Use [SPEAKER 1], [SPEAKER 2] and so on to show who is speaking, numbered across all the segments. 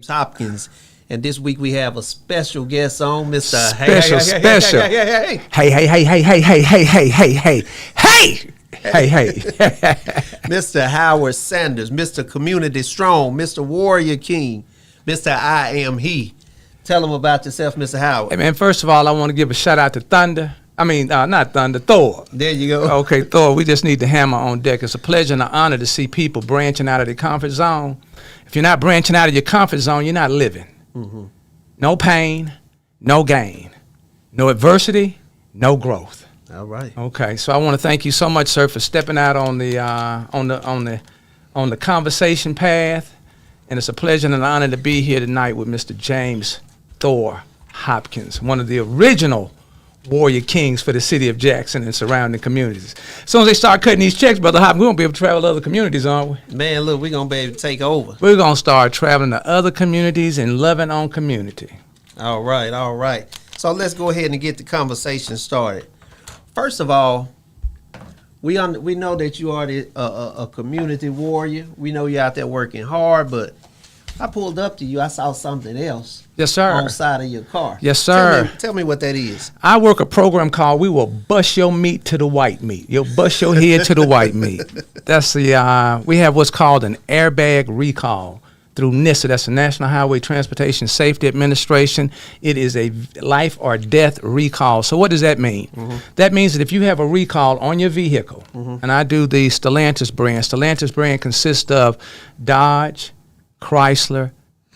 [SPEAKER 1] Hopkins, and this week we have a special guest on, Mr.
[SPEAKER 2] Special. Hey.
[SPEAKER 1] Mr. Howard Sanders, Mr. Community Strong, Mr. Warrior King, Mr. I Am He. Tell them about yourself, Mr. Howard.
[SPEAKER 2] Hey, man, first of all, I want to give a shout out to Thunder. Not Thunder, Thor.
[SPEAKER 1] There you go.
[SPEAKER 2] Okay, Thor, we just need the hammer on deck. It's a pleasure and an honor to see people branching out of their comfort zone. If you're not branching out of your comfort zone, you're not living. Mm-hmm. No pain, no gain. No adversity, no growth.
[SPEAKER 1] All right.
[SPEAKER 2] Okay, so I want to thank you so much, sir, for stepping out on the conversation path, and it's a pleasure and an honor to be here tonight with Mr. James Thor Hopkins, one of the original warrior kings for the city of Jackson and surrounding communities. As soon as they start cutting these checks, Brother Hopkins, we're going to be able to travel to other communities, aren't we?
[SPEAKER 1] Man, look, we're going to be able to take over.
[SPEAKER 2] We're going to start traveling to other communities and loving on community.
[SPEAKER 1] All right. So let's go ahead and get the conversation started. First of all, we know that you are a community warrior. We know you're out there working hard, but I pulled up to you. I saw something else.
[SPEAKER 2] Yes, sir.
[SPEAKER 1] On the side of your car.
[SPEAKER 2] Yes, sir.
[SPEAKER 1] Tell me what that is.
[SPEAKER 2] I work a program called We Will Bust Your Meat to the White Meat. You'll bust your head to the white meat. That's we have what's called an airbag recall through NHTSA. That's the National Highway Transportation Safety Administration. It is a life or death recall. So what does that mean? Mm-hmm. That means that if you have a recall on your vehicle, mm-hmm. and I do the Stellantis brand. Stellantis brand consists of Dodge, Chrysler,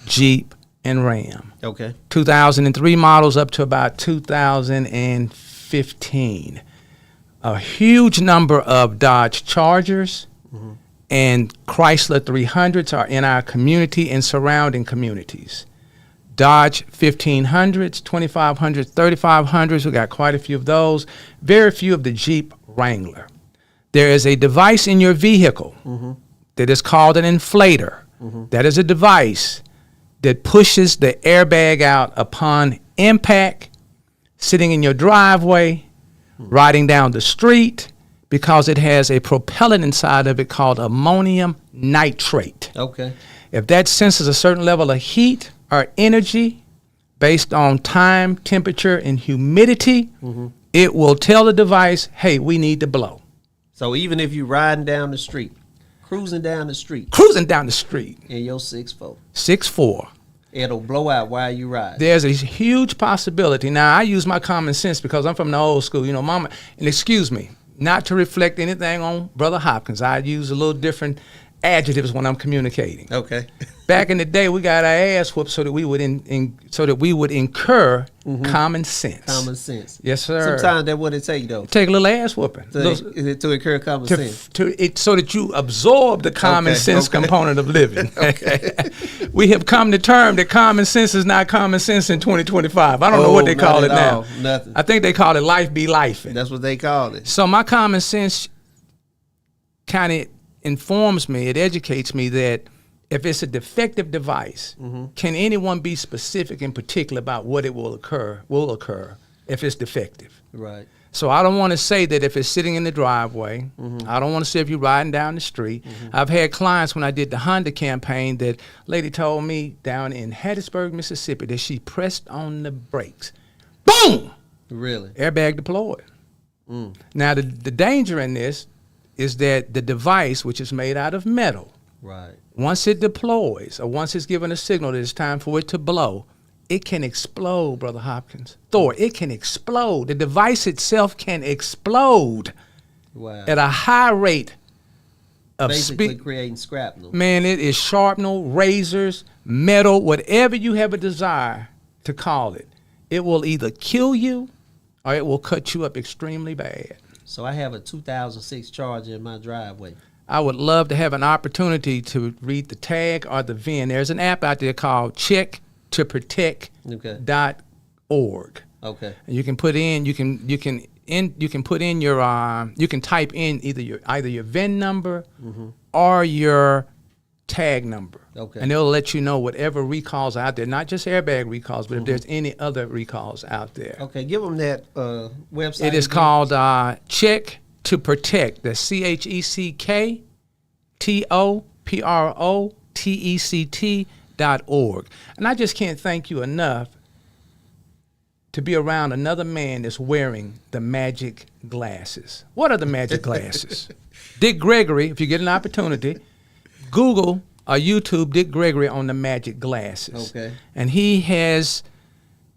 [SPEAKER 2] Jeep, and Ram.
[SPEAKER 1] Okay.
[SPEAKER 2] 2003 models up to about 2015. A huge number of Dodge Chargers mm-hmm. and Chrysler 300s are in our community and surrounding communities. Dodge 1500s, 2500s, 3500s, we got quite a few of those. Very few of the Jeep Wrangler. There is a device in your vehicle mm-hmm. that is called an inflator. Mm-hmm. That is a device that pushes the airbag out upon impact, sitting in your driveway, riding down the street, because it has a propellant inside of it called ammonium nitrate.
[SPEAKER 1] Okay.
[SPEAKER 2] If that senses a certain level of heat or energy based on time, temperature, and humidity, mm-hmm. it will tell the device, hey, we need to blow.
[SPEAKER 1] So even if you're riding down the street, cruising down the street
[SPEAKER 2] in
[SPEAKER 1] your 6'4",
[SPEAKER 2] 6'4",
[SPEAKER 1] it'll blow out while you ride.
[SPEAKER 2] There's a huge possibility. Now, I use my common sense because I'm from the old school. You know, Mama, and excuse me, not to reflect anything on Brother Hopkins. I use a little different adjectives when I'm communicating.
[SPEAKER 1] Okay.
[SPEAKER 2] Back in the day, we got our ass whooped so that we would incur mm-hmm. common sense.
[SPEAKER 1] Common sense.
[SPEAKER 2] Yes, sir.
[SPEAKER 1] Sometimes that's what it take, though.
[SPEAKER 2] Take a little ass whooping
[SPEAKER 1] to incur common sense.
[SPEAKER 2] So that you absorb the common sense component of living. Okay. We have come to term that common sense is not common sense in 2025. I don't know what they call it now.
[SPEAKER 1] Nothing.
[SPEAKER 2] I think they call it life be life.
[SPEAKER 1] That's what they call it.
[SPEAKER 2] So my common sense kind of informs me, it educates me that if it's a defective device, mm-hmm. can anyone be specific and particular about what it will occur if it's defective?
[SPEAKER 1] Right.
[SPEAKER 2] So I don't want to say that if it's sitting in the driveway. Mm-hmm. I don't want to say if you're riding down the street. Mm-hmm. I've had clients when I did the Honda campaign that lady told me down in Hattiesburg, Mississippi, that she pressed on the brakes. Boom!
[SPEAKER 1] Really?
[SPEAKER 2] Airbag deployed. Mm. Now the danger in this is that the device, which is made out of metal,
[SPEAKER 1] right,
[SPEAKER 2] once it deploys or once it's given a signal that it's time for it to blow, it can explode, Brother Hopkins. Thor, it can explode. The device itself can explode at a high rate of
[SPEAKER 1] basically creating shrapnel.
[SPEAKER 2] Man, it is shrapnel, razors, metal, whatever you have a desire to call it. It will either kill you or it will cut you up extremely bad.
[SPEAKER 1] So I have a 2006 Charger in my driveway.
[SPEAKER 2] I would love to have an opportunity to read the tag or the VIN. There's an app out there called checktoprotect.org.
[SPEAKER 1] Okay.
[SPEAKER 2] And you can put in, you can put in your, you can type in either your VIN number mm-hmm. or your tag number.
[SPEAKER 1] Okay.
[SPEAKER 2] And it'll let you know whatever recalls are out there, not just airbag recalls, but mm-hmm. if there's any other recalls out there.
[SPEAKER 1] Okay, give them that website.
[SPEAKER 2] It is called Check to Protect. That's CheckToprotect magic.org. And I just can't thank you enough to be around another man that's wearing the magic glasses. What are the magic glasses? Dick Gregory, if you get an opportunity, Google or YouTube Dick Gregory on the magic glasses.
[SPEAKER 1] Okay.
[SPEAKER 2] And he has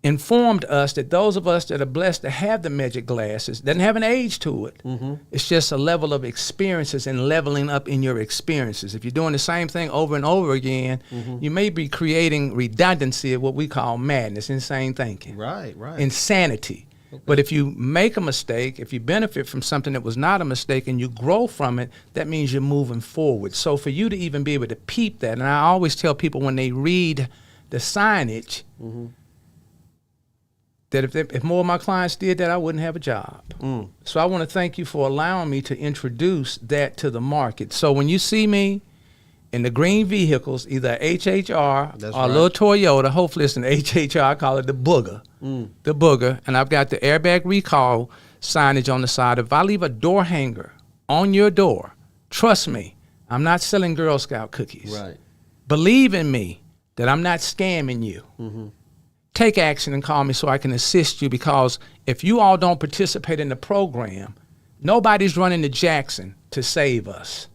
[SPEAKER 2] informed us that those of us that are blessed to have the magic glasses doesn't have an age to it.
[SPEAKER 1] Mm-hmm.
[SPEAKER 2] It's just a level of experiences and leveling up in your experiences. If you're doing the same thing over and over again, you may be creating redundancy of what we call madness, insane thinking,
[SPEAKER 1] Right.
[SPEAKER 2] insanity.
[SPEAKER 1] Okay.
[SPEAKER 2] But if you make a mistake, if you benefit from something that was not a mistake and you grow from it, that means you're moving forward. So for you to even be able to peep that, and I always tell people when they read the signage, that if more of my clients did that, I wouldn't have a job. So I want to thank you for allowing me to introduce that to the market. So when you see me in the green vehicles, either HHR
[SPEAKER 1] That's
[SPEAKER 2] or a little Toyota, hopefully it's an HHR, I call it the booger. The booger, and I've got the airbag recall signage on the side. If I leave a door hanger on your door, trust me, I'm not selling Girl Scout cookies.
[SPEAKER 1] Right.
[SPEAKER 2] Believe in me that I'm not scamming you. Take action and call me so I can assist you, because if you all don't participate in the program, nobody's running to Jackson to save us.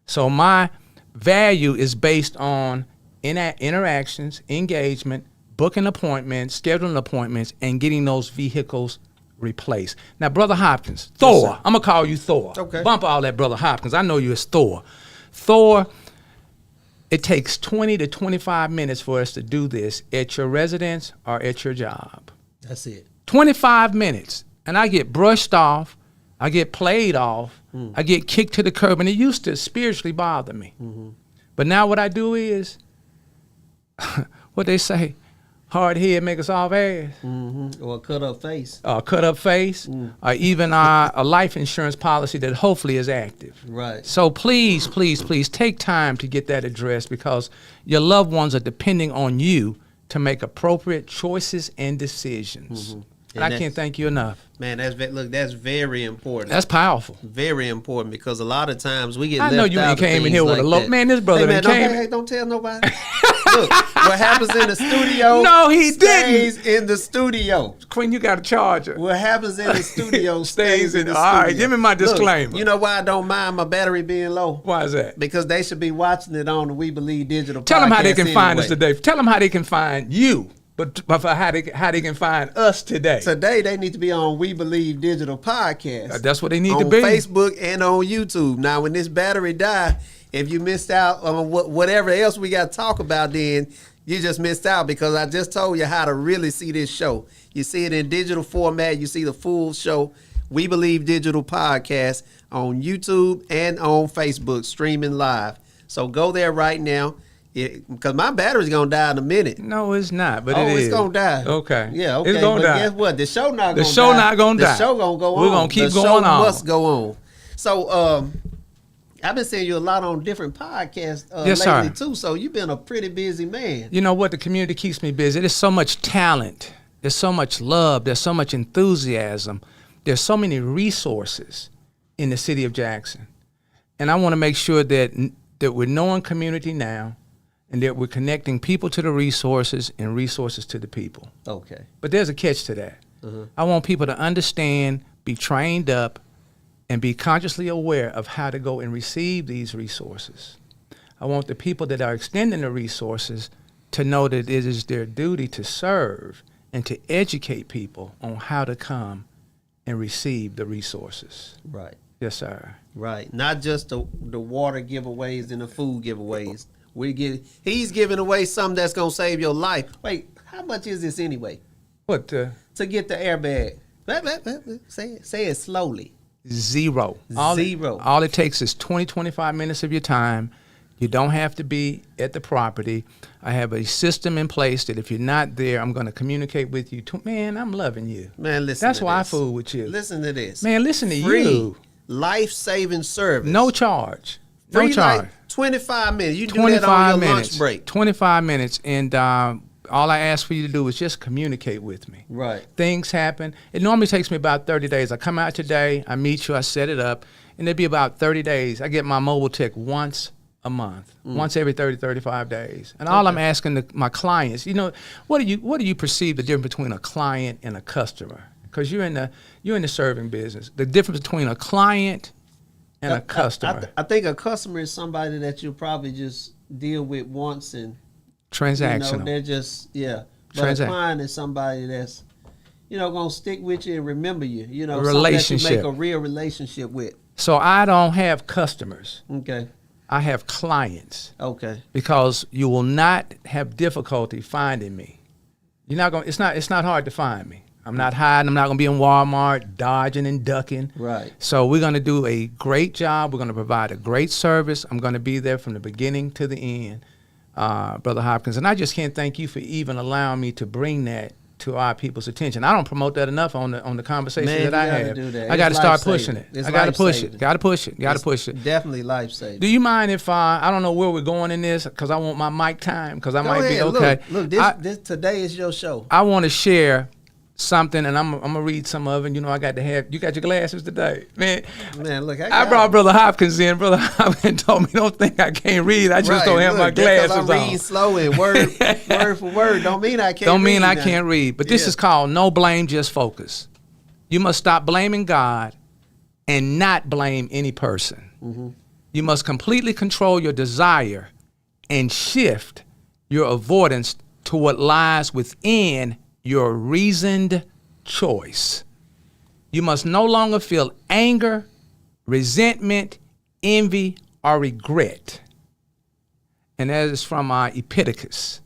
[SPEAKER 2] So my value is based on interactions, engagement, booking appointments, scheduling appointments, and getting those vehicles replaced. Now, Brother Hopkins, Thor,
[SPEAKER 1] sir.
[SPEAKER 2] I'm going to call you Thor.
[SPEAKER 1] Okay.
[SPEAKER 2] Bump all that, Brother Hopkins. I know you as Thor. Thor, it takes 20 to 25 minutes for us to do this at your residence or at your job.
[SPEAKER 1] That's it.
[SPEAKER 2] 25 minutes. And I get brushed off. I get played off. I get kicked to the curb. And it used to spiritually bother me. But now what I do is, what they say, hard head make a soft ass.
[SPEAKER 1] Or a cut up face.
[SPEAKER 2] Cut up face. Or even a life insurance policy that hopefully is active.
[SPEAKER 1] Right.
[SPEAKER 2] So please, please, please take time to get that addressed, because your loved ones are depending on you to make appropriate choices and decisions. And I can't thank you enough.
[SPEAKER 1] Man, that's very important.
[SPEAKER 2] That's powerful.
[SPEAKER 1] Very important, because a lot of times we get
[SPEAKER 2] I
[SPEAKER 1] left
[SPEAKER 2] know you
[SPEAKER 1] out
[SPEAKER 2] ain't
[SPEAKER 1] of
[SPEAKER 2] came in
[SPEAKER 1] things
[SPEAKER 2] here with
[SPEAKER 1] like
[SPEAKER 2] a low
[SPEAKER 1] that.
[SPEAKER 2] man. This brother
[SPEAKER 1] Hey, man,
[SPEAKER 2] done came.
[SPEAKER 1] hey, don't tell nobody. Look, what happens in the studio
[SPEAKER 2] No, he
[SPEAKER 1] stays in the studio.
[SPEAKER 2] Queen, you got a charger.
[SPEAKER 1] What happens in the studio
[SPEAKER 2] Stays
[SPEAKER 1] stays
[SPEAKER 2] in
[SPEAKER 1] in the
[SPEAKER 2] all
[SPEAKER 1] studio.
[SPEAKER 2] right, give me my
[SPEAKER 1] Look,
[SPEAKER 2] disclaimer.
[SPEAKER 1] you know why I don't mind my battery being low?
[SPEAKER 2] Why is that?
[SPEAKER 1] Because they should be watching it on the We Believe Digital
[SPEAKER 2] Tell them how they
[SPEAKER 1] podcast
[SPEAKER 2] can find us
[SPEAKER 1] anyway.
[SPEAKER 2] today. Tell them how they can find you, but for how they can find us today.
[SPEAKER 1] Today they need to be on We Believe Digital podcast.
[SPEAKER 2] That's what they need
[SPEAKER 1] on
[SPEAKER 2] to be.
[SPEAKER 1] Facebook and on YouTube. Now, when this battery die, if you missed out on whatever else we got to talk about, then you just missed out, because I just told you how to really see this show. You see it in digital format. You see the full show, We Believe Digital podcast, on YouTube and on Facebook, streaming live. So go there right now, because my battery's going to die in a minute.
[SPEAKER 2] No, it's not, but
[SPEAKER 1] Oh,
[SPEAKER 2] it is.
[SPEAKER 1] it's gonna die.
[SPEAKER 2] Okay.
[SPEAKER 1] Yeah, okay.
[SPEAKER 2] It's gonna
[SPEAKER 1] but
[SPEAKER 2] die.
[SPEAKER 1] guess what? The show not
[SPEAKER 2] The
[SPEAKER 1] gonna
[SPEAKER 2] show
[SPEAKER 1] die.
[SPEAKER 2] not gonna die.
[SPEAKER 1] The show gonna go on.
[SPEAKER 2] We're gonna keep
[SPEAKER 1] the
[SPEAKER 2] going
[SPEAKER 1] show
[SPEAKER 2] on.
[SPEAKER 1] must go on. So I've been seeing you a lot on different podcasts
[SPEAKER 2] Yes,
[SPEAKER 1] lately
[SPEAKER 2] sir.
[SPEAKER 1] too. So you've been a pretty busy man.
[SPEAKER 2] You know what? The community keeps me busy. There's so much talent. There's so much love. There's so much enthusiasm. There's so many resources in the city of Jackson. And I want to make sure that we're knowing community now, and that we're connecting people to the resources and resources to the people.
[SPEAKER 1] Okay.
[SPEAKER 2] But there's a catch to that. I want people to understand, be trained up, and be consciously aware of how to go and receive these resources. I want the people that are extending the resources to know that it is their duty to serve and to educate people on how to come and receive the resources.
[SPEAKER 1] Right.
[SPEAKER 2] Yes, sir.
[SPEAKER 1] Right. Not just the water giveaways and the food giveaways. He's giving away something that's gonna save your life. Wait, how much is this anyway?
[SPEAKER 2] What?
[SPEAKER 1] To get the airbag. Say it slowly.
[SPEAKER 2] Zero.
[SPEAKER 1] Zero.
[SPEAKER 2] All it takes is 20, 25 minutes of your time. You don't have to be at the property. I have a system in place that if you're not there, I'm going to communicate with you. Man, I'm loving you.
[SPEAKER 1] Man, listen.
[SPEAKER 2] That's
[SPEAKER 1] to
[SPEAKER 2] why
[SPEAKER 1] this.
[SPEAKER 2] I fool with you.
[SPEAKER 1] Listen to this.
[SPEAKER 2] Man, listen to
[SPEAKER 1] Free
[SPEAKER 2] you.
[SPEAKER 1] life-saving service.
[SPEAKER 2] No charge. No
[SPEAKER 1] Free
[SPEAKER 2] charge.
[SPEAKER 1] like 25 minutes. You do that on your lunch break.
[SPEAKER 2] 25 minutes. And all I ask for you to do is just communicate with me.
[SPEAKER 1] Right.
[SPEAKER 2] Things happen. It normally takes me about 30 days. I come out today, I meet you, I set it up, and it'll be about 30 days. I get my mobile tech once a month, once every 30, 35 days. And all I'm asking my clients, what do you perceive the difference between a client and a customer? Because you're in the serving business. The difference between a client and a customer.
[SPEAKER 1] I think a customer is somebody that you probably just deal with once and
[SPEAKER 2] transactional.
[SPEAKER 1] They're just But a client is somebody that's gonna stick with you and remember you.
[SPEAKER 2] Relationship.
[SPEAKER 1] That you make a real relationship with.
[SPEAKER 2] So I don't have customers.
[SPEAKER 1] Okay.
[SPEAKER 2] I have clients.
[SPEAKER 1] Okay.
[SPEAKER 2] Because you will not have difficulty finding me. You're not gonna. It's not hard to find me. I'm not hiding. I'm not gonna be in Walmart dodging and ducking.
[SPEAKER 1] Right.
[SPEAKER 2] So we're gonna do a great job. We're gonna provide a great service. I'm gonna be there from the beginning to the end, Brother Hopkins. And I just can't thank you for even allowing me to bring that to our people's attention. I don't promote that enough on the conversation that I have.
[SPEAKER 1] Do that.
[SPEAKER 2] I got to start pushing it. I got to push it. Got to push it. Got to push it.
[SPEAKER 1] Definitely life saving.
[SPEAKER 2] Do you mind if I don't know where we're going in this because I want my mic time because I might be okay.
[SPEAKER 1] Look, this today is your show.
[SPEAKER 2] I want to share something, and I'm gonna read some of it. I got to have. You got your glasses today, man.
[SPEAKER 1] Man, look,
[SPEAKER 2] I brought Brother Hopkins in. Brother Hopkins told me, "Don't think I can't read. I just don't have my glasses on."
[SPEAKER 1] I read slow and word for word. Don't mean I can't.
[SPEAKER 2] Don't mean I
[SPEAKER 1] now.
[SPEAKER 2] can't read. But this is called no blame, just focus. You must stop blaming God and not blame any person. Mm-hmm. You must completely control your desire and shift your avoidance to what lies within your reasoned choice. You must no longer feel anger, resentment, envy, or regret. And that is from Epictetus.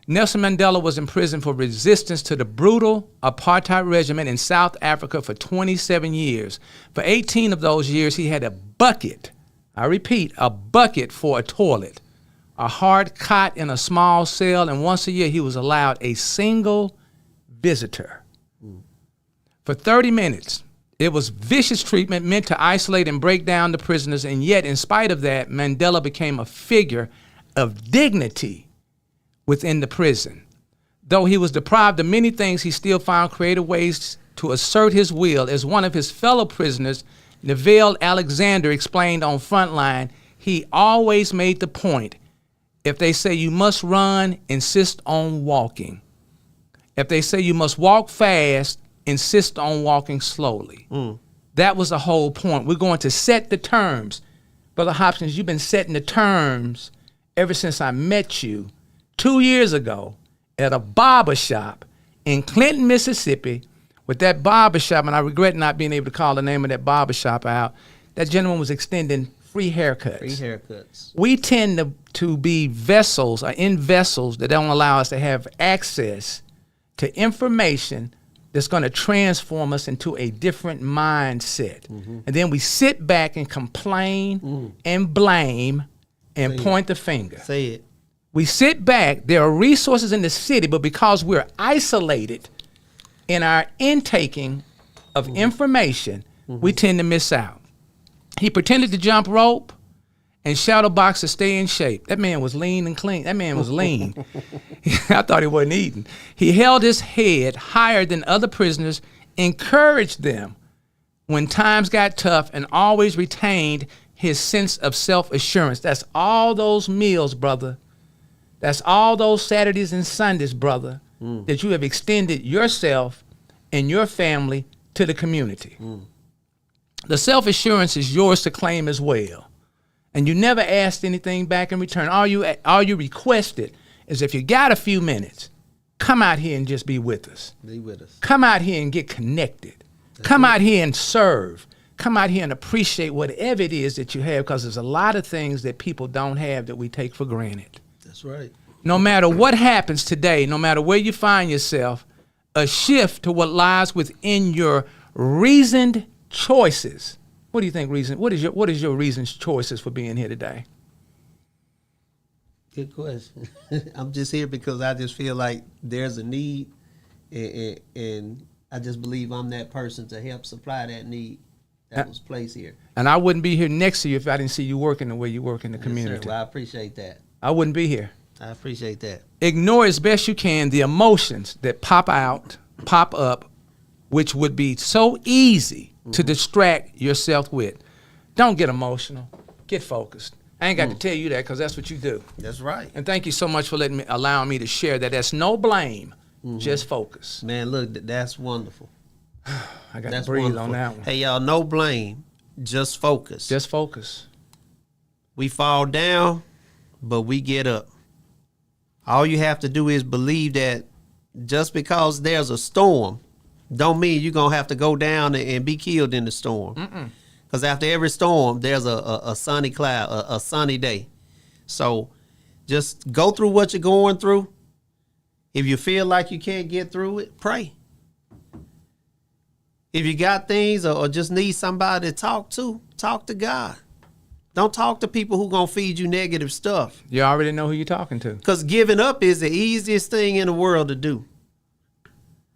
[SPEAKER 2] Nelson Mandela was in prison for resistance to the brutal apartheid regime in South Africa for 27 years. For 18 of those years, he had a bucket, I repeat, a bucket for a toilet, a hard cot in a small cell, and once a year he was allowed a single visitor. For 30 minutes, it was vicious treatment meant to isolate and break down the prisoners, and yet in spite of that, Mandela became a figure of dignity within the prison. Though he was deprived of many things, he still found creative ways to assert his will. As one of his fellow prisoners, Neville Alexander, explained on Frontline, he always made the point, if they say you must run, insist on walking. If they say you must walk fast, insist on walking slowly. That was the whole point. We're going to set the terms. Brother Hopkins, you've been setting the terms ever since I met you 2 years ago at a barber shop in Clinton, Mississippi, with that barber shop, and I regret not being able to call the name of that barber shop out. That gentleman was extending free haircuts.
[SPEAKER 1] Free haircuts.
[SPEAKER 2] We tend to be vessels, or in vessels that don't allow us to have access to information that's going to transform us into a different mindset. Mm-hmm. And then we sit back and complain and blame and point the finger.
[SPEAKER 1] Say it.
[SPEAKER 2] We sit back. There are resources in the city, but because we're isolated in our intaking of information, we tend to miss out. He pretended to jump rope and shadow box to stay in shape. That man was lean and clean. That man was lean. I thought he wasn't eating. He held his head higher than other prisoners, encouraged them when times got tough, and always retained his sense of self-assurance. That's all those meals, brother. That's all those Saturdays and Sundays, brother, that you have extended yourself and your family to the community. The self-assurance is yours to claim as well. And you never asked anything back in return. All you requested is, if you got a few minutes, come out here and just be with us.
[SPEAKER 1] Be with us.
[SPEAKER 2] Come out here and get connected. Come out here and serve. Come out here and appreciate whatever it is that you have, because there's a lot of things that people don't have that we take for granted.
[SPEAKER 1] That's right.
[SPEAKER 2] No matter what happens today, no matter where you find yourself, a shift to what lies within your reasoned choices. What do you think reason? What is your reasoned choices for being here today?
[SPEAKER 1] Good question. I'm just here because I just feel like there's a need, and I just believe I'm that person to help supply that need that was placed here.
[SPEAKER 2] And I wouldn't be here next to you if I didn't see you working the way you work in the community.
[SPEAKER 1] Yes, sir. Well, I appreciate that.
[SPEAKER 2] I wouldn't be here.
[SPEAKER 1] I appreciate that.
[SPEAKER 2] Ignore as best you can the emotions that pop up, which would be so easy to distract yourself with. Don't get emotional. Get focused. I ain't got to tell you that because that's what you do.
[SPEAKER 1] That's right.
[SPEAKER 2] And thank you so much for allowing me to share that. That's no blame, just focus.
[SPEAKER 1] Man, look, that's wonderful.
[SPEAKER 2] I got to breathe on that one.
[SPEAKER 1] Hey, y'all, no blame, just focus.
[SPEAKER 2] Just focus.
[SPEAKER 1] We fall down, but we get up. All you have to do is believe that just because there's a storm, don't mean you're going to have to go down and be killed in the storm. Because after every storm, there's a sunny cloud, a sunny day. So just go through what you're going through. If you feel like you can't get through it, pray. If you got things or just need somebody to talk to God. Don't talk to people who going to feed you negative stuff.
[SPEAKER 2] You already know who you're talking to.
[SPEAKER 1] Because giving up is the easiest thing in the world to do.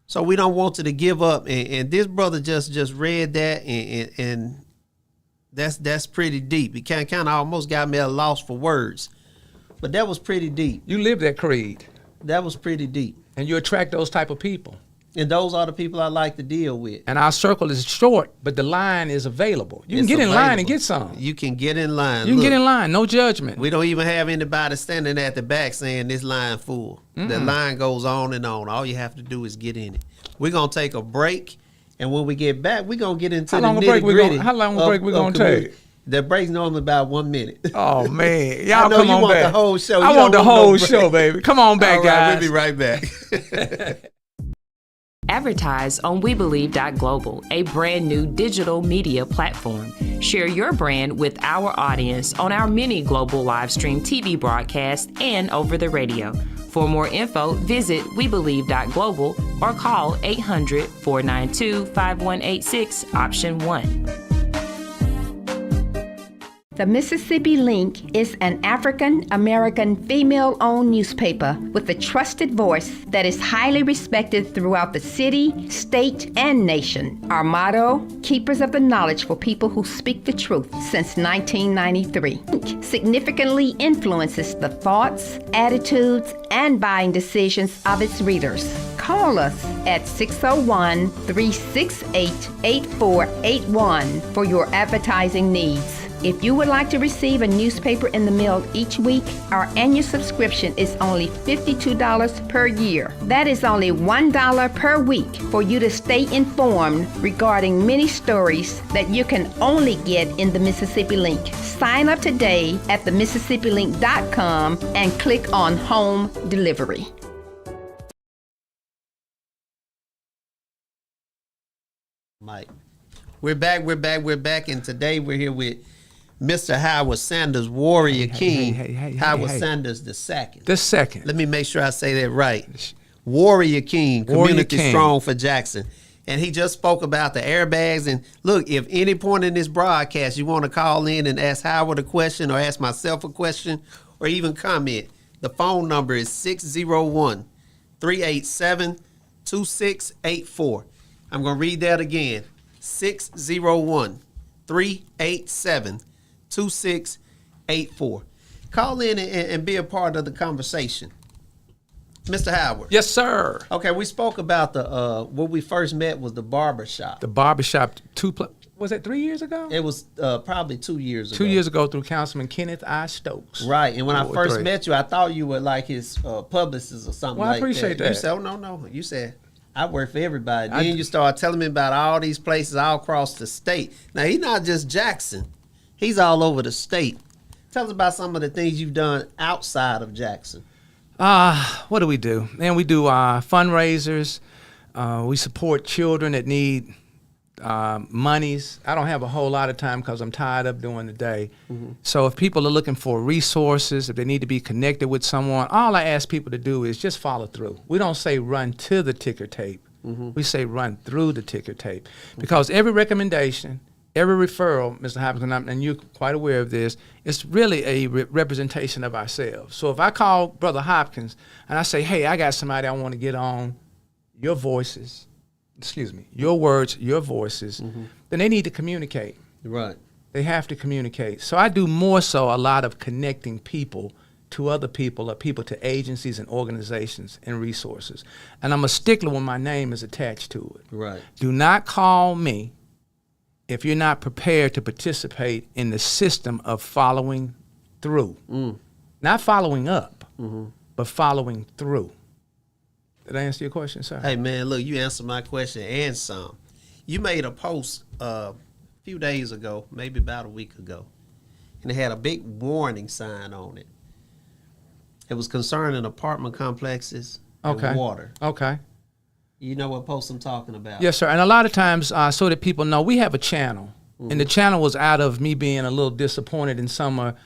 [SPEAKER 1] So we don't want you to give up. And this brother just read that, and that's pretty deep. It kind of almost got me at a loss for words. But that was pretty deep.
[SPEAKER 2] You live that creed.
[SPEAKER 1] That was pretty deep.
[SPEAKER 2] And you attract those type of people.
[SPEAKER 1] And those are the people I like to deal with.
[SPEAKER 2] And our circle is short, but the line is available. You can get in line and get some.
[SPEAKER 1] You can get in line.
[SPEAKER 2] You can get in line, no judgment.
[SPEAKER 1] We don't even have anybody standing at the back saying this line full. The line goes on and on. All you have to do is get in it. We're going to take a break, and when we get back, we're going to get into the nitty-gritty.
[SPEAKER 2] How long a break we going to take?
[SPEAKER 1] The break's normally about 1 minute.
[SPEAKER 2] Oh, man. Y'all
[SPEAKER 1] I know
[SPEAKER 2] come
[SPEAKER 1] you
[SPEAKER 2] on
[SPEAKER 1] want
[SPEAKER 2] back.
[SPEAKER 1] the whole show.
[SPEAKER 2] I want the whole show, baby. Come on back,
[SPEAKER 1] all right,
[SPEAKER 2] guys.
[SPEAKER 1] We'll be right back.
[SPEAKER 3] Advertise on WeBelieve.global, a brand new digital media platform. Share your brand with our audience on our many global live stream TV broadcasts and over the radio. For more info, visit WeBelieve.global or call 800-492-5186, option 1.
[SPEAKER 4] The Mississippi Link is an African-American female-owned newspaper with a trusted voice that is highly respected throughout the city, state, and nation. Our motto, Keepers of the Knowledge for People Who Speak the Truth, since 1993. Link significantly influences the thoughts, attitudes, and buying decisions of its readers. Call us at 601-368-8481 for your advertising needs. If you would like to receive a newspaper in the mail each week, our annual subscription is only $52 per year. That is only $1 per week for you to stay informed regarding many stories that you can only get in the Mississippi Link. Sign up today at themississippiLink.com and click on Home Delivery.
[SPEAKER 1] Mike, we're back, and today we're here with Mr. Howard Sanders, Warrior King. Howard Sanders the second.
[SPEAKER 2] The second.
[SPEAKER 1] Let me make sure I say that right. Warrior King, community strong for Jackson. And he just spoke about the airbags. And look, if any point in this broadcast you want to call in and ask Howard a question or ask myself a question or even comment, the phone number is 601-387-2684. I'm going to read that again. 601-387-2684. Call in and be a part of the conversation. Mr. Howard.
[SPEAKER 2] Yes, sir.
[SPEAKER 1] Okay, we spoke about the when we first met was the barber shop.
[SPEAKER 2] The barbershop, was that 3 years ago?
[SPEAKER 1] It was probably 2 years ago.
[SPEAKER 2] 2 years ago through Councilman Kenneth I. Stokes.
[SPEAKER 1] Right, and when I first met you, I thought you were like his publicist or something like that.
[SPEAKER 2] Well, I appreciate that.
[SPEAKER 1] You said, oh, no. You said, I work for everybody. Then you started telling me about all these places all across the state. Now, he's not just Jackson. He's all over the state. Tell us about some of the things you've done outside of Jackson.
[SPEAKER 2] What do we do? Man, we do fundraisers. We support children that need monies. I don't have a whole lot of time because I'm tied up during the day. So if people are looking for resources, if they need to be connected with someone, all I ask people to do is just follow through. We don't say run to the ticker tape. We say run through the ticker tape. Because every recommendation, every referral, Mr. Hopkins, and you're quite aware of this, it's really a representation of ourselves. So if I call Brother Hopkins and I say, hey, I got somebody I want to get on your voices, your words, your voices, then they need to communicate.
[SPEAKER 1] Right.
[SPEAKER 2] They have to communicate. So I do more so a lot of connecting people to other people or people to agencies and organizations and resources. And I'm a stickler when my name is attached to it.
[SPEAKER 1] Right.
[SPEAKER 2] Do not call me if you're not prepared to participate in the system of following through. Not following up, but following through. Did I answer your question, sir?
[SPEAKER 1] Hey, man, look, you answered my question and some. You made a post a few days ago, maybe about a week ago, and it had a big warning sign on it. It was concerning apartment complexes and water.
[SPEAKER 2] Okay.
[SPEAKER 1] You know what post I'm talking about?
[SPEAKER 2] Yes, sir. And a lot of times, so that people know, we have a channel. And the channel was out of me being a little disappointed in some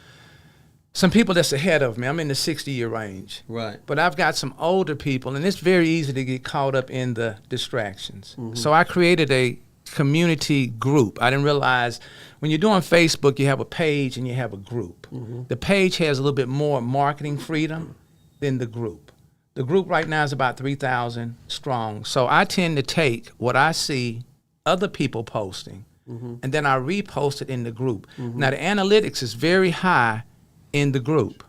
[SPEAKER 2] people that's ahead of me. I'm in the 60-year range.
[SPEAKER 1] Right.
[SPEAKER 2] But I've got some older people, and it's very easy to get caught up in the distractions. So I created a community group. I didn't realize when you're doing Facebook, you have a page and you have a group. The page has a little bit more marketing freedom than the group. The group right now is about 3,000 strong. So I tend to take what I see other people posting, and then I repost it in the group. Now, the analytics is very high in the group.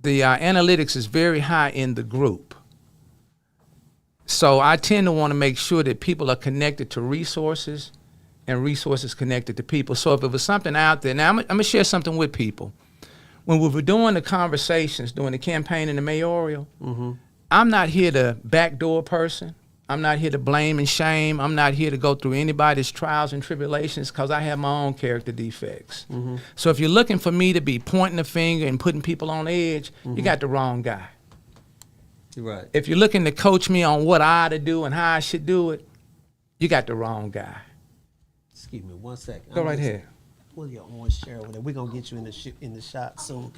[SPEAKER 2] The analytics is very high in the group. So I tend to want to make sure that people are connected to resources and resources connected to people. So if it was something out there, now I'm going to share something with people. When we were doing the conversations, during the campaign in the mayoral, I'm not here to backdoor person. I'm not here to blame and shame. I'm not here to go through anybody's trials and tribulations because I have my own character defects. So if you're looking for me to be pointing the finger and putting people on edge, you got the wrong guy.
[SPEAKER 1] You're right.
[SPEAKER 2] If you're looking to coach me on what I ought to do and how I should do it, you got the wrong guy.
[SPEAKER 1] Excuse me 1 second.
[SPEAKER 2] Go right ahead.
[SPEAKER 1] Pull your orange chair over there. We're going to get you in the shot soon.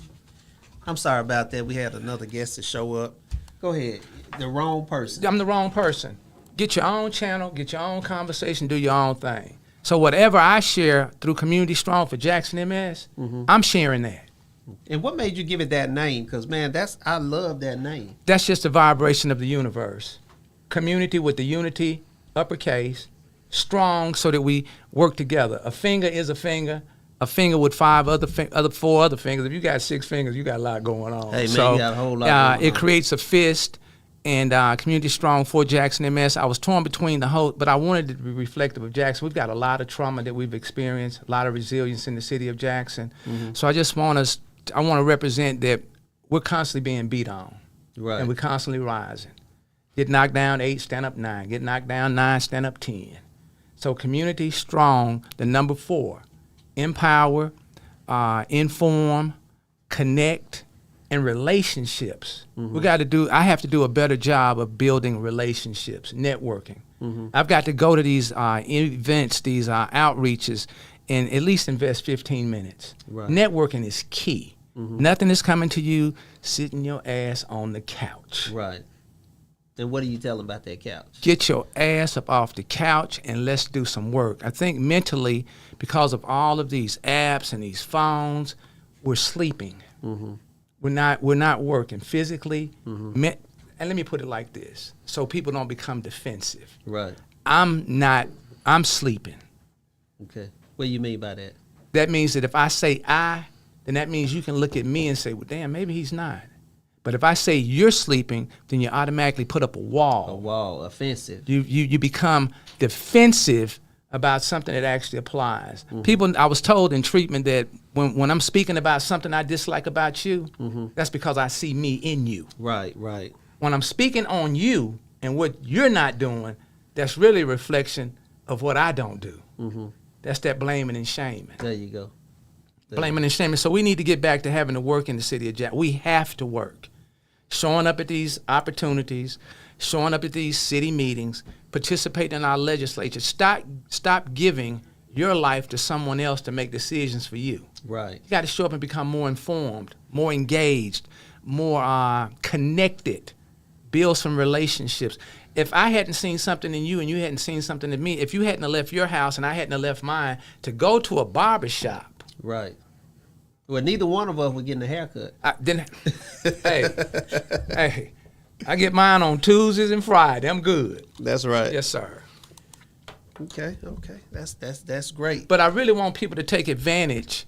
[SPEAKER 1] I'm sorry about that. We had another guest to show up. Go ahead. The wrong person.
[SPEAKER 2] I'm the wrong person. Get your own channel, get your own conversation, do your own thing. So whatever I share through Community Strong for Jackson MS, I'm sharing that.
[SPEAKER 1] And what made you give it that name? Because, man, I love that name.
[SPEAKER 2] That's just the vibration of the universe. Community with the unity, uppercase, strong so that we work together. A finger is a finger with four other fingers. If you got 6 fingers, you got a lot going on.
[SPEAKER 1] Hey, man, you got a whole lot going on.
[SPEAKER 2] It creates a fist. And Community Strong for Jackson MS. I was torn between the whole, but I wanted it to be reflective of Jackson. We've got a lot of trauma that we've experienced, a lot of resilience in the city of Jackson. So I just want to represent that we're constantly being beat on.
[SPEAKER 1] Right.
[SPEAKER 2] And we're constantly rising. Get knocked down 8, stand up 9. Get knocked down 9, stand up 10. So Community Strong, the number 4, empower, inform, connect, and relationships. I have to do a better job of building relationships, networking. I've got to go to these events, these outreaches, and at least invest 15 minutes.
[SPEAKER 1] Right.
[SPEAKER 2] Networking is key. Nothing is coming to you sitting your ass on the couch.
[SPEAKER 1] Right. And what do you tell them about that couch?
[SPEAKER 2] Get your ass up off the couch and let's do some work. I think mentally, because of all of these apps and these phones, we're sleeping. We're not working physically. And let me put it like this, so people don't become defensive.
[SPEAKER 1] Right.
[SPEAKER 2] I'm sleeping.
[SPEAKER 1] Okay. What do you mean by that?
[SPEAKER 2] That means that if I say I, then that means you can look at me and say, well, damn, maybe he's not. But if I say you're sleeping, then you automatically put up a wall.
[SPEAKER 1] A wall, offensive.
[SPEAKER 2] You become defensive about something that actually applies. People, I was told in treatment that when I'm speaking about something I dislike about you, that's because I see me in you.
[SPEAKER 1] Right, right.
[SPEAKER 2] When I'm speaking on you and what you're not doing, that's really a reflection of what I don't do. That's that blaming and shaming.
[SPEAKER 1] There you go.
[SPEAKER 2] Blaming and shaming. So we need to get back to having to work in the city of Jackson. We have to work. Showing up at these opportunities, showing up at these city meetings, participating in our legislature. Stop giving your life to someone else to make decisions for you.
[SPEAKER 1] Right.
[SPEAKER 2] You got to show up and become more informed, more engaged, more connected, build some relationships. If I hadn't seen something in you and you hadn't seen something in me, if you hadn't left your house and I hadn't left mine to go to a barber shop.
[SPEAKER 1] Right. Well, neither one of us were getting a haircut.
[SPEAKER 2] Hey, I get mine on Tuesdays and Fridays. I'm good.
[SPEAKER 1] That's right.
[SPEAKER 2] Yes, sir.
[SPEAKER 1] Okay. That's great.
[SPEAKER 2] But I really want people to take advantage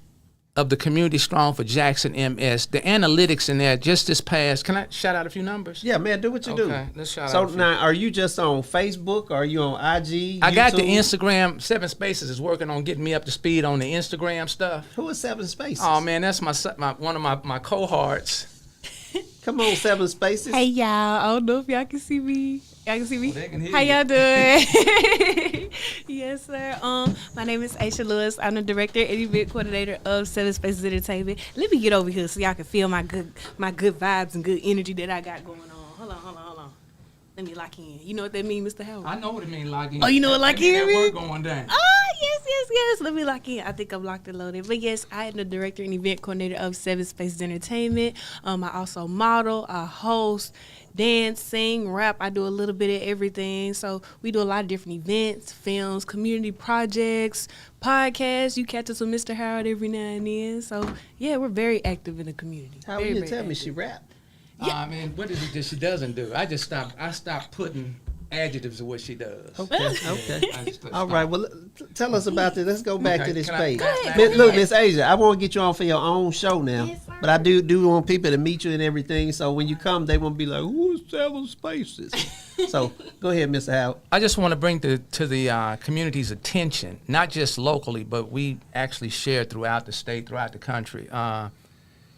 [SPEAKER 2] of the Community Strong for Jackson MS. The analytics in there just this past. Can I shout out a few numbers?
[SPEAKER 1] Yeah, man, do what you do.
[SPEAKER 2] Okay, let's shout
[SPEAKER 1] So
[SPEAKER 2] out a few.
[SPEAKER 1] now, are you just on Facebook? Or are you on IG?
[SPEAKER 2] I got the
[SPEAKER 1] YouTube?
[SPEAKER 2] Instagram. 7 Spaces is working on getting me up to speed on the Instagram stuff.
[SPEAKER 1] Who is 7 Spaces?
[SPEAKER 2] Oh man, that's one of my cohorts.
[SPEAKER 1] Come on, 7 Spaces.
[SPEAKER 5] Hey y'all, I don't know if y'all can see me. Y'all can see me?
[SPEAKER 2] They can hear
[SPEAKER 5] How
[SPEAKER 2] you.
[SPEAKER 5] y'all doing? Yes, sir. My name is Aisha Lewis. I'm the director and event coordinator of 7 Spaces Entertainment. Let me get over here so y'all can feel my good vibes and good energy that I got going on. Hold on. Let me lock in. You know what that means, Mr. Howard?
[SPEAKER 2] I know what it means, lock in.
[SPEAKER 5] Oh, you know what lock in
[SPEAKER 2] That
[SPEAKER 5] mean?
[SPEAKER 2] work going down.
[SPEAKER 5] Yes. Let me lock in. I think I'm locked and loaded. But yes, I am the director and event coordinator of 7 Spaces Entertainment. I also model, I host, dance, sing, rap. I do a little bit of everything. So we do a lot of different events, films, community projects, podcasts. You catch us with Mr. Howard every now and then. So yeah, we're very active in the community.
[SPEAKER 1] How
[SPEAKER 5] Very,
[SPEAKER 1] you
[SPEAKER 5] very
[SPEAKER 1] tell me
[SPEAKER 5] active.
[SPEAKER 1] she rap?
[SPEAKER 2] I mean, what is it that she doesn't do? I stopped putting adjectives of what she does.
[SPEAKER 1] Okay.
[SPEAKER 2] I just
[SPEAKER 1] All right. Well, tell us about this. Let's go back
[SPEAKER 2] Okay,
[SPEAKER 1] to this
[SPEAKER 2] can I-
[SPEAKER 1] page.
[SPEAKER 2] Go ahead.
[SPEAKER 1] Look, Miss Asia, I want to get you on for your own show now.
[SPEAKER 5] Yes, sir.
[SPEAKER 1] But I do want people to meet you and everything. So when you come, they won't be like, "Who's 7 Spaces?" So go ahead, Mr. Howard.
[SPEAKER 2] I just want to bring to the community's attention, not just locally, but we actually share throughout the state, throughout the country.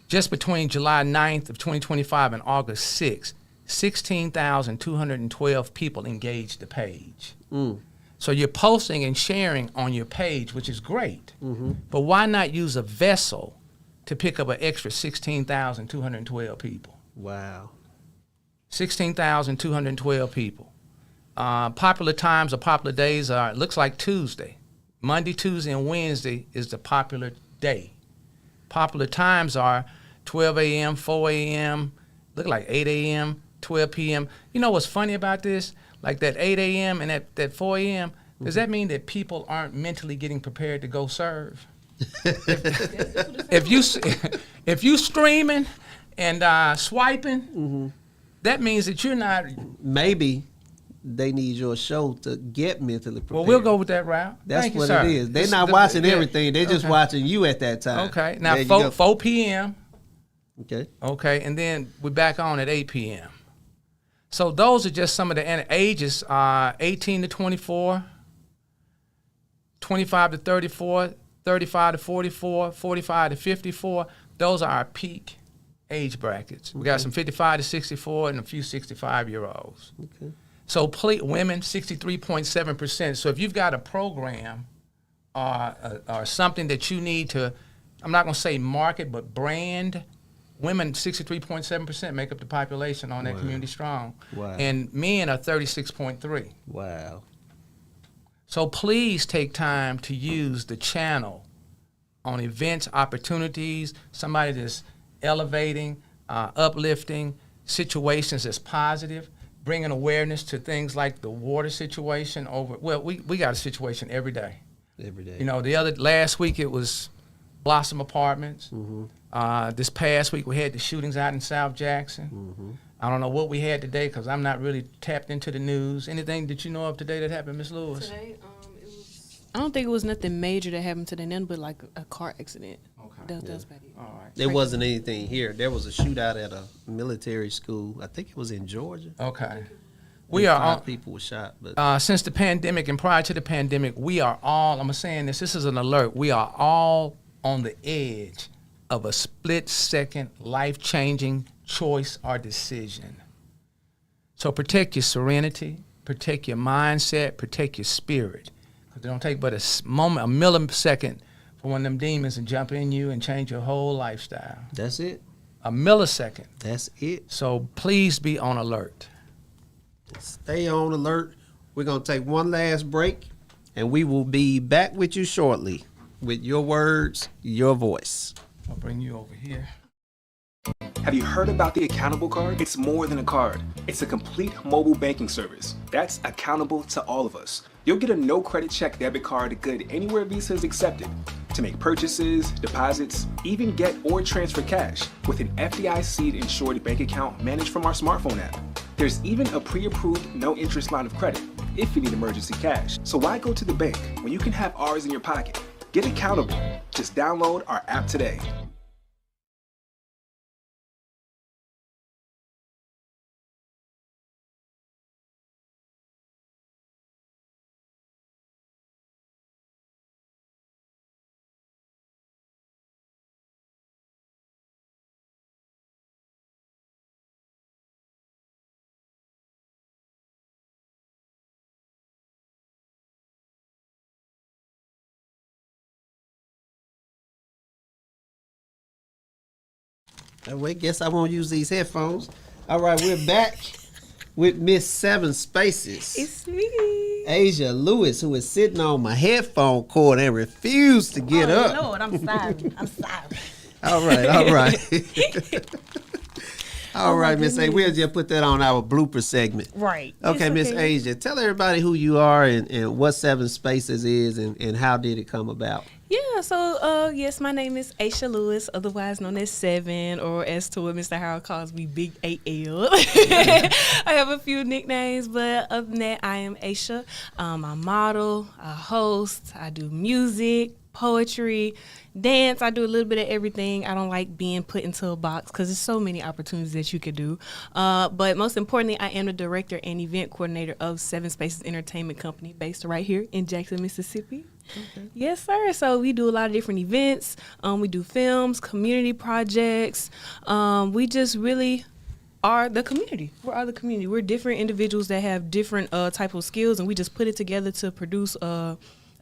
[SPEAKER 2] Just between July 9th of 2025 and August 6th, 16,212 people engaged the page. So you're posting and sharing on your page, which is great. But why not use a vessel to pick up an extra 16,212 people?
[SPEAKER 1] Wow.
[SPEAKER 2] 16,212 people. Popular times or popular days are, it looks like Tuesday. Monday, Tuesday, and Wednesday is the popular day. Popular times are 12 a.m., 4 a.m., look like 8 a.m., 12 p.m. You know what's funny about this? Like that 8 a.m. and that 4 a.m., does that mean that people aren't mentally getting prepared to go serve? if you streaming and swiping, that means that you're not.
[SPEAKER 1] Maybe they need your show to get mentally prepared.
[SPEAKER 2] Well, we'll go with that route.
[SPEAKER 1] That's
[SPEAKER 2] Thank you,
[SPEAKER 1] what
[SPEAKER 2] sir.
[SPEAKER 1] it is. They're
[SPEAKER 2] This-
[SPEAKER 1] not watching
[SPEAKER 2] yeah,
[SPEAKER 1] everything. They're just
[SPEAKER 2] okay.
[SPEAKER 1] watching you at that time.
[SPEAKER 2] Okay. Now,
[SPEAKER 1] There you
[SPEAKER 2] 4
[SPEAKER 1] go.
[SPEAKER 2] p.m.
[SPEAKER 1] Okay.
[SPEAKER 2] Okay, and then we're back on at 8 p.m. So those are just some of the ages: 18 to 24, 25 to 34, 35 to 44, 45 to 54. Those are our peak age brackets. We got some 55 to 64 and a few 65-year-olds.
[SPEAKER 1] Okay.
[SPEAKER 2] So women, 63.7%. So if you've got a program or something that you need to, I'm not going to say market, but brand, women, 63.7% make up the population on that Community Strong.
[SPEAKER 1] Wow.
[SPEAKER 2] And men are 36.3.
[SPEAKER 1] Wow.
[SPEAKER 2] So please take time to use the channel on events, opportunities, somebody that's elevating, uplifting, situations that's positive, bringing awareness to things like the water situation we got a situation every day.
[SPEAKER 1] Every day.
[SPEAKER 2] You know, last week it was Blossom Apartments. This past week we had the shootings out in South Jackson. I don't know what we had today because I'm not really tapped into the news. Anything that you know of today that happened, Ms. Lewis?
[SPEAKER 5] Today, I don't think it was nothing major that happened today, nothing but like a car accident.
[SPEAKER 2] Okay.
[SPEAKER 5] That's about it.
[SPEAKER 2] All right.
[SPEAKER 1] There wasn't anything here. There was a shootout at a military school. I think it was in Georgia.
[SPEAKER 2] Okay. We are
[SPEAKER 1] 5
[SPEAKER 2] on,
[SPEAKER 1] people were shot, but
[SPEAKER 2] since the pandemic and prior to the pandemic, we are all, I'm saying this is an alert, we are all on the edge of a split-second, life-changing choice or decision. So protect your serenity, protect your mindset, protect your spirit. Because it don't take but a millisecond for one of them demons to jump in you and change your whole lifestyle.
[SPEAKER 1] that's it.
[SPEAKER 2] A millisecond.
[SPEAKER 1] That's it.
[SPEAKER 2] So please be on alert.
[SPEAKER 1] Stay on alert. We're going to take one last break, and we will be back with you shortly with your words, your voice.
[SPEAKER 2] I'll bring you over here.
[SPEAKER 6] Have you heard about the Accountable Card? It's more than a card. It's a complete mobile banking service that's accountable to all of us. You'll get a no credit check debit card good anywhere Visa is accepted to make purchases, deposits, even get or transfer cash with an FDIC insured bank account managed from our smartphone app. There's even a pre-approved no interest line of credit if you need emergency cash. So why go to the bank when you can have ours in your pocket? Get accountable. Just download our app today.
[SPEAKER 1] Well, I guess I won't use these headphones. All right, we're back with Miss Seven Spaces.
[SPEAKER 5] It's me.
[SPEAKER 1] Asia Lewis, who is sitting on my headphone cord and refused to get up.
[SPEAKER 5] Lord, I'm sorry. I'm sorry.
[SPEAKER 1] All right, all right. All right, Miss A. We'll just put that on our blooper segment.
[SPEAKER 5] Right.
[SPEAKER 1] Okay,
[SPEAKER 5] It's
[SPEAKER 1] Miss Asia, tell everybody who you are and what Seven Spaces is and how did it come about.
[SPEAKER 5] Yeah, so yes, my name is Aisha Lewis, otherwise known as Seven, or as to what Mr. Howard calls me, Big AL. I have a few nicknames, but other than that, I am Aisha. I model, I host, I do music, poetry, dance. I do a little bit of everything. I don't like being put into a box because there's so many opportunities that you could do. But most importantly, I am the director and event coordinator of Seven Spaces Entertainment Company, based right here in Jackson, Mississippi. Okay. Yes, sir. So we do a lot of different events. We do films, community projects. We just really are the community. We're the community. We're different individuals that have different type of skills, and we just put it together to produce a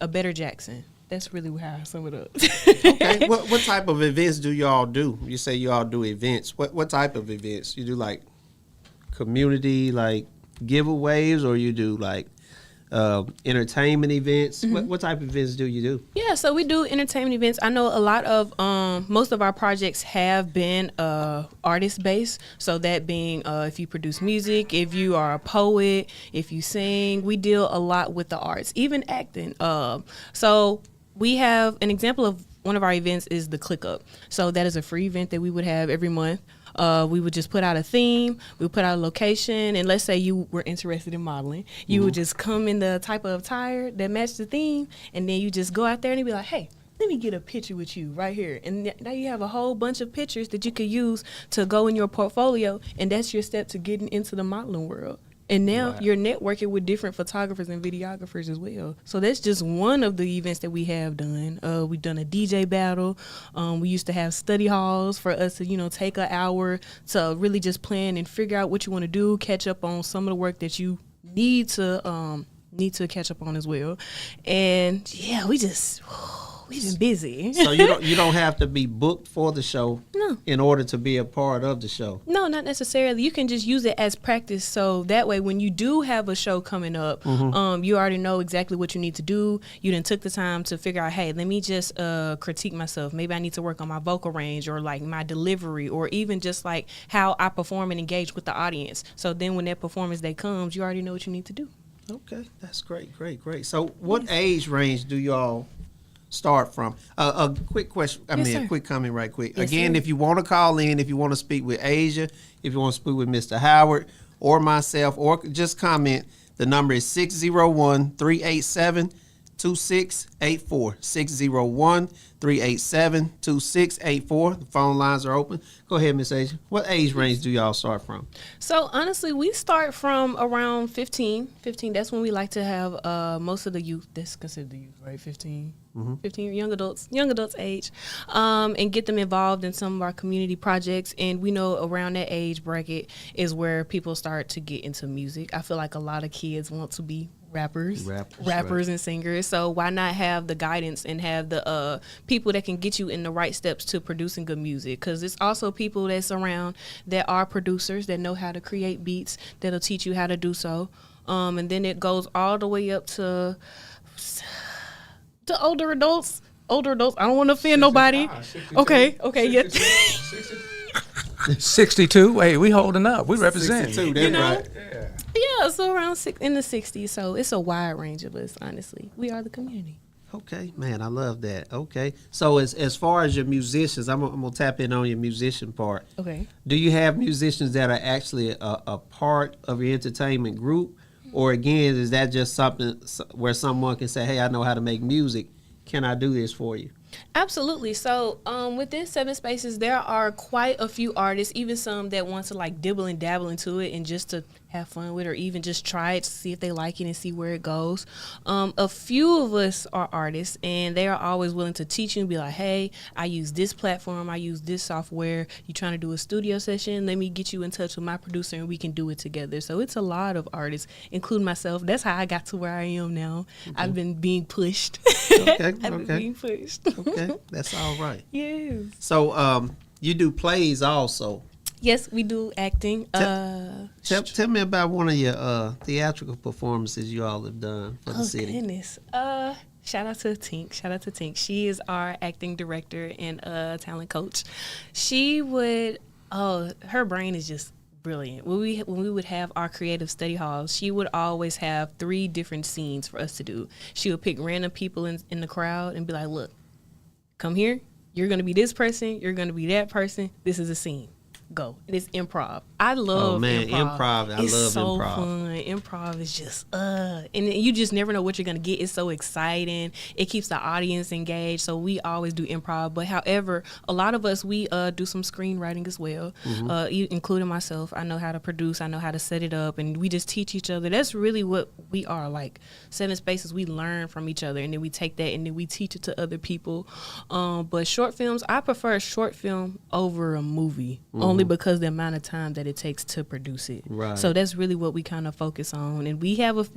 [SPEAKER 5] better Jackson. That's really how I sum it up.
[SPEAKER 1] Okay. What type of events do y'all do? You say y'all do events. What type of events? You do like community, like giveaways, or you do like entertainment events? Mm-hmm. What type of events do you do?
[SPEAKER 5] Yeah, so we do entertainment events. I know a lot of most of our projects have been artist based. So that being if you produce music, if you are a poet, if you sing, we deal a lot with the arts, even acting. So we have an example of one of our events is the Click Up. So that is a free event that we would have every month. We would just put out a theme, we would put out a location, and let's say you were interested in modeling. You would just come in the type of attire that matched the theme, and then you just go out there and be like, hey, let me get a picture with you right here. And now you have a whole bunch of pictures that you could use to go in your portfolio, and that's your step to getting into the modeling world. And now you're networking with different photographers and videographers as well. So that's just one of the events that we have done. We've done a DJ battle. We used to have study halls for us to, take an hour to really just plan and figure out what you want to do, catch up on some of the work that you need to catch up on as well. And yeah, we've been busy.
[SPEAKER 1] So you don't have to be booked for the show in order to be a part of the show?
[SPEAKER 5] No, not necessarily. You can just use it as practice. So that way, when you do have a show coming up, you already know exactly what you need to do. You done took the time to figure out, hey, let me just critique myself. Maybe I need to work on my vocal range or like my delivery or even just like how I perform and engage with the audience. So then when that performance day comes, you already know what you need to do.
[SPEAKER 1] Okay, that's great. So what age range do y'all start from? A quick question. A quick comment right quick.
[SPEAKER 5] Yes,
[SPEAKER 1] Again,
[SPEAKER 5] sir.
[SPEAKER 1] if you want to call in, if you want to speak with Asia, if you want to speak with Mr. Howard or myself, or just comment, the number is 601-387-2684. 601-387-2684. The phone lines are open. Go ahead, Miss Asia. What age range do y'all start from?
[SPEAKER 5] So honestly, we start from around 15. That's when we like to have most of the youth. That's considered the youth, right? 15. 15 young adults age, and get them involved in some of our community projects. And we know around that age bracket is where people start to get into music. I feel like a lot of kids want to be rappers right. And singers. So why not have the guidance and have the people that can get you in the right steps to producing good music? Because it's also people that's around that are producers that know how to create beats that'll teach you how to do so. And then it goes all the way up to older adults. I don't want to offend nobody. 62. Okay, yeah.
[SPEAKER 2] 62. Wait, we holding up. We represent.
[SPEAKER 1] 62, right.
[SPEAKER 5] Yeah, so around in the 60s. So it's a wide range of us, honestly. We are the community.
[SPEAKER 1] Okay, man, I love that. Okay, so as far as your musicians, I'm gonna tap in on your musician part.
[SPEAKER 5] Okay.
[SPEAKER 1] Do you have musicians that are actually a part of your entertainment group? Or again, is that just something where someone can say, hey, I know how to make music. Can I do this for you?
[SPEAKER 5] Absolutely. So within Seven Spaces, there are quite a few artists, even some that want to like dibble and dabble into it and just to have fun with, or even just try it to see if they like it and see where it goes. A few of us are artists, and they are always willing to teach you and be like, hey, I use this platform, I use this software. You trying to do a studio session? Let me get you in touch with my producer and we can do it together. So it's a lot of artists, including myself. That's how I got to where I am now. I've been being pushed. I've been being pushed.
[SPEAKER 1] Okay, that's all right.
[SPEAKER 5] Yes.
[SPEAKER 1] So you do plays also.
[SPEAKER 5] Yes, we do acting.
[SPEAKER 1] Tell me about one of your theatrical performances you all have done for the city.
[SPEAKER 5] Goodness. Shout out to Tink. Shout out to Tink. She is our acting director and talent coach. She would. Her brain is just brilliant. When we would have our creative study halls, she would always have 3 different scenes for us to do. She would pick random people in the crowd and be like, "Look, come here. You're gonna be this person. You're gonna be that person. This is a scene. Go." And it's improv. I love improv.
[SPEAKER 1] It's
[SPEAKER 5] so
[SPEAKER 1] improv.
[SPEAKER 5] fun. Improv is just and you just never know what you're gonna get. It's so exciting. It keeps the audience engaged. So we always do improv. But however, a lot of us we do some screenwriting as well, including myself. I know how to produce. I know how to set it up, and we just teach each other. That's really what we are like. Seven Spaces. We learn from each other, and then we take that and then we teach it to other people. But short films, I prefer a short film over a movie. Only because the amount of time that it takes to produce it.
[SPEAKER 1] Right.
[SPEAKER 5] So that's really what we kind of focus on. And we have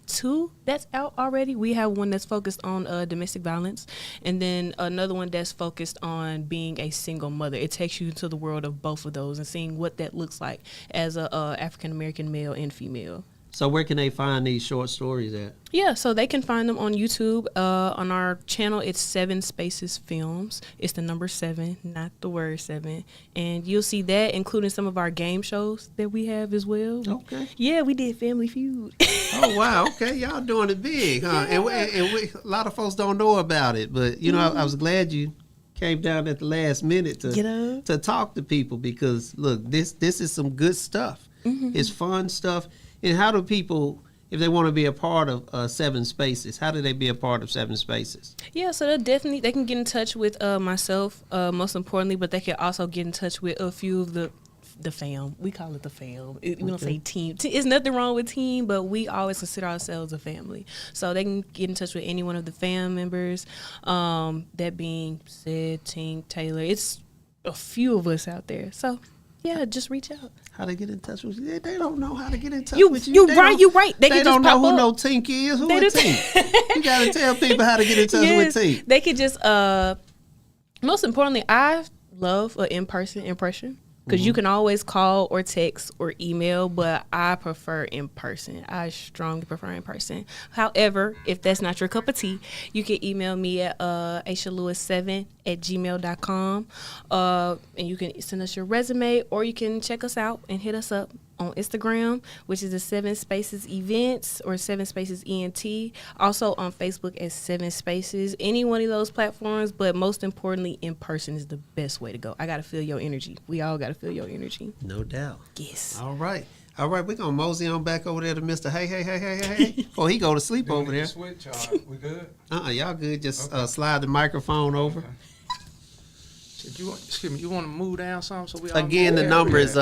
[SPEAKER 5] 2 that's out already. We have one that's focused on domestic violence, and then another one that's focused on being a single mother. It takes you into the world of both of those and seeing what that looks like as a African American male and female.
[SPEAKER 1] So where can they find these short stories at?
[SPEAKER 5] Yeah, so they can find them on YouTube. On our channel, it's 7 Spaces Films. It's the number 7, not the word 7. And you'll see that, including some of our game shows that we have as well.
[SPEAKER 1] Okay.
[SPEAKER 5] Yeah, we did Family Feud.
[SPEAKER 1] Oh, wow. Okay. Y'all doing it big, huh?
[SPEAKER 5] Yeah.
[SPEAKER 1] And a lot of folks don't know about it. But, you know, I was glad you came down at the last minute to talk to people because, look, this is some good stuff. It's fun stuff. And how do people, if they want to be a part of Seven Spaces, how do they be a part of Seven Spaces?
[SPEAKER 5] Yeah, so they can get in touch with myself, most importantly, but they can also get in touch with a few of the fam. We call it the fam. We don't say team. It's nothing wrong with team, but we always consider ourselves a family. So they can get in touch with any one of the fam members, that being Sid, Tink, Taylor. It's a few of us out there. So, yeah, just reach out.
[SPEAKER 1] How to get in touch with you? They don't know how to get in touch
[SPEAKER 5] You
[SPEAKER 1] with you.
[SPEAKER 5] you right. They can
[SPEAKER 1] don't
[SPEAKER 5] just
[SPEAKER 1] know
[SPEAKER 5] pop
[SPEAKER 1] who
[SPEAKER 5] up.
[SPEAKER 1] no Tink is. Who is Tink? You got to tell people how to get in touch with Tink.
[SPEAKER 5] They could just, most importantly, I love an in-person impression. Because you can always call or text or email, but I prefer in person. I strongly prefer in person. However, if that's not your cup of tea, you can email me at aishalewis7@gmail.com. And you can send us your resume, or you can check us out and hit us up on Instagram, which is the 7 Spaces Events or 7 Spaces ENT. Also on Facebook as 7 Spaces. Any one of those platforms, but most importantly, in person is the best way to go. I got to feel your energy. We all got to feel your energy.
[SPEAKER 1] No doubt.
[SPEAKER 5] Yes.
[SPEAKER 1] All right. We're going to mosey on back over there to Mr. Hey. Or he go to sleep over there.
[SPEAKER 2] Switch, we good?
[SPEAKER 1] Y'all good. Just slide the microphone over.
[SPEAKER 2] Okay. You want to move down some so we all
[SPEAKER 1] Again, the
[SPEAKER 2] move
[SPEAKER 1] number
[SPEAKER 2] there?
[SPEAKER 1] is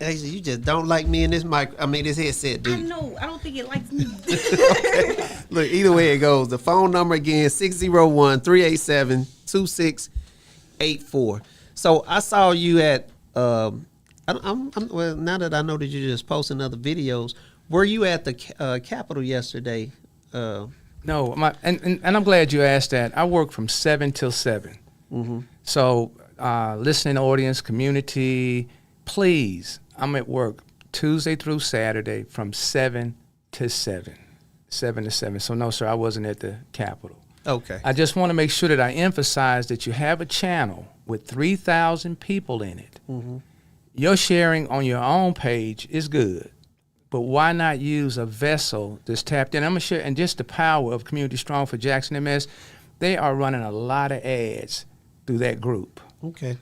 [SPEAKER 1] Actually, you just don't like me in this this headset, dude.
[SPEAKER 5] I know. I don't think it likes me.
[SPEAKER 1] Look, either way it goes. The phone number again, 601-387-2684. So I saw you at well, now that I know that you're just posting other videos, were you at the Capitol yesterday?
[SPEAKER 2] No, and I'm glad you asked that. I work from 7 till 7. So listening audience, community, please, I'm at work Tuesday through Saturday from 7 to 7. 7 to 7. So no, sir, I wasn't at the Capitol.
[SPEAKER 1] Okay.
[SPEAKER 2] I just want to make sure that I emphasize that you have a channel with 3,000 people in it. Your sharing on your own page is good, but why not use a vessel that's tapped in? I'm going to share, and just the power of Community Strong for Jackson MS, they are running a lot of ads through that group.
[SPEAKER 1] Okay.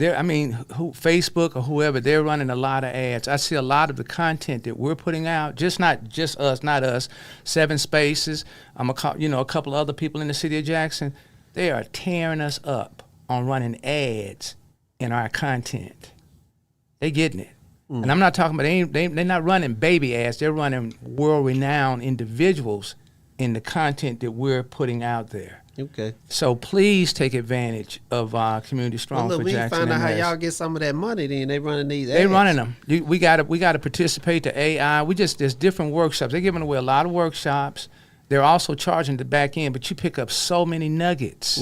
[SPEAKER 2] Facebook or whoever, they're running a lot of ads. I see a lot of the content that we're putting out, not us, Seven Spaces, a couple of other people in the city of Jackson, they are tearing us up on running ads in our content. They getting it. And I'm not talking about, they're not running baby ads, they're running world-renowned individuals in the content that we're putting out there.
[SPEAKER 1] Okay.
[SPEAKER 2] So please take advantage of Community Strong
[SPEAKER 1] Well, look,
[SPEAKER 2] for
[SPEAKER 1] we
[SPEAKER 2] Jackson.
[SPEAKER 1] find out how
[SPEAKER 2] MS.
[SPEAKER 1] y'all get some of that money. Then they running these.
[SPEAKER 2] They
[SPEAKER 1] ads.
[SPEAKER 2] running them. We got to participate. The AI. There's different workshops. They're giving away a lot of workshops. They're also charging the back end, but you pick up so many nuggets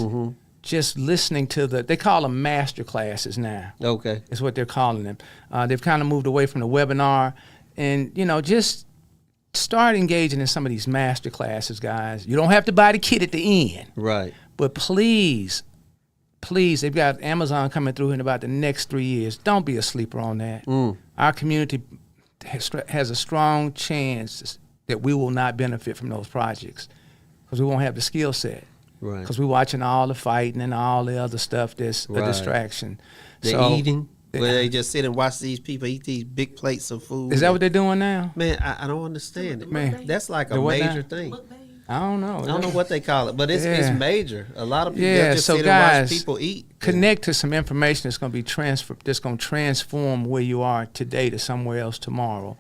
[SPEAKER 2] just listening to they call them master classes now.
[SPEAKER 1] Okay.
[SPEAKER 2] Is what they're calling them. They've kind of moved away from the webinar, and just start engaging in some of these master classes, guys. You don't have to buy the kit at the end.
[SPEAKER 1] Right.
[SPEAKER 2] But please, they've got Amazon coming through in about the next 3 years. Don't be a sleeper on that. Our community has a strong chance that we will not benefit from those projects because we won't have the skill set.
[SPEAKER 1] Right.
[SPEAKER 2] Because we're watching all the fighting and all the other stuff that's a
[SPEAKER 1] Right.
[SPEAKER 2] distraction.
[SPEAKER 1] They're eating. Where they just sit and watch these people eat these big plates of food.
[SPEAKER 2] Is that what they're doing now?
[SPEAKER 1] Man, I don't understand it.
[SPEAKER 2] Man.
[SPEAKER 1] That's like a
[SPEAKER 2] The what now?
[SPEAKER 1] major thing.
[SPEAKER 2] I don't know.
[SPEAKER 1] I don't know what they call it, but it's major. A lot of people
[SPEAKER 2] Yeah,
[SPEAKER 1] just
[SPEAKER 2] so
[SPEAKER 1] sit
[SPEAKER 2] guys,
[SPEAKER 1] and watch people eat.
[SPEAKER 2] Connect to some information that's going to be that's going to transform where you are today to somewhere else tomorrow.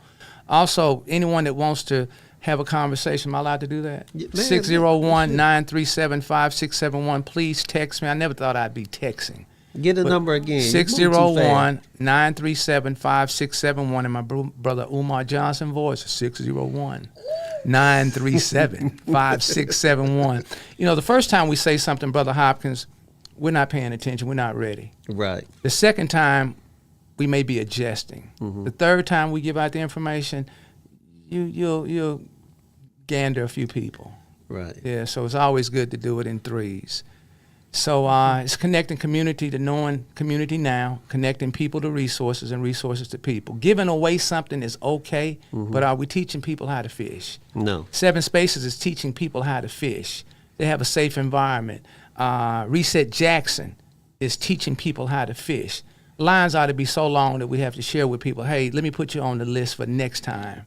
[SPEAKER 2] Also, anyone that wants to have a conversation, am I allowed to do that?
[SPEAKER 1] Yeah, man,
[SPEAKER 2] 601-937-5671. Please text me. I never thought I'd be texting.
[SPEAKER 1] Get the number again. You moved too fast.
[SPEAKER 2] 601-937-5671 in my brother Umar Johnson voice. 601-937-5671. The first time we say something, Brother Hopkins, we're not paying attention. We're not ready.
[SPEAKER 1] Right.
[SPEAKER 2] The second time, we may be adjusting. The third time we give out the information, you'll gander a few people.
[SPEAKER 1] Right.
[SPEAKER 2] Yeah, so it's always good to do it in threes. So it's connecting community to knowing community now, connecting people to resources and resources to people. Giving away something is okay, but are we teaching people how to fish?
[SPEAKER 1] No.
[SPEAKER 2] Seven Spaces is teaching people how to fish. They have a safe environment. Reset Jackson is teaching people how to fish. Lines ought to be so long that we have to share with people, hey, let me put you on the list for next time.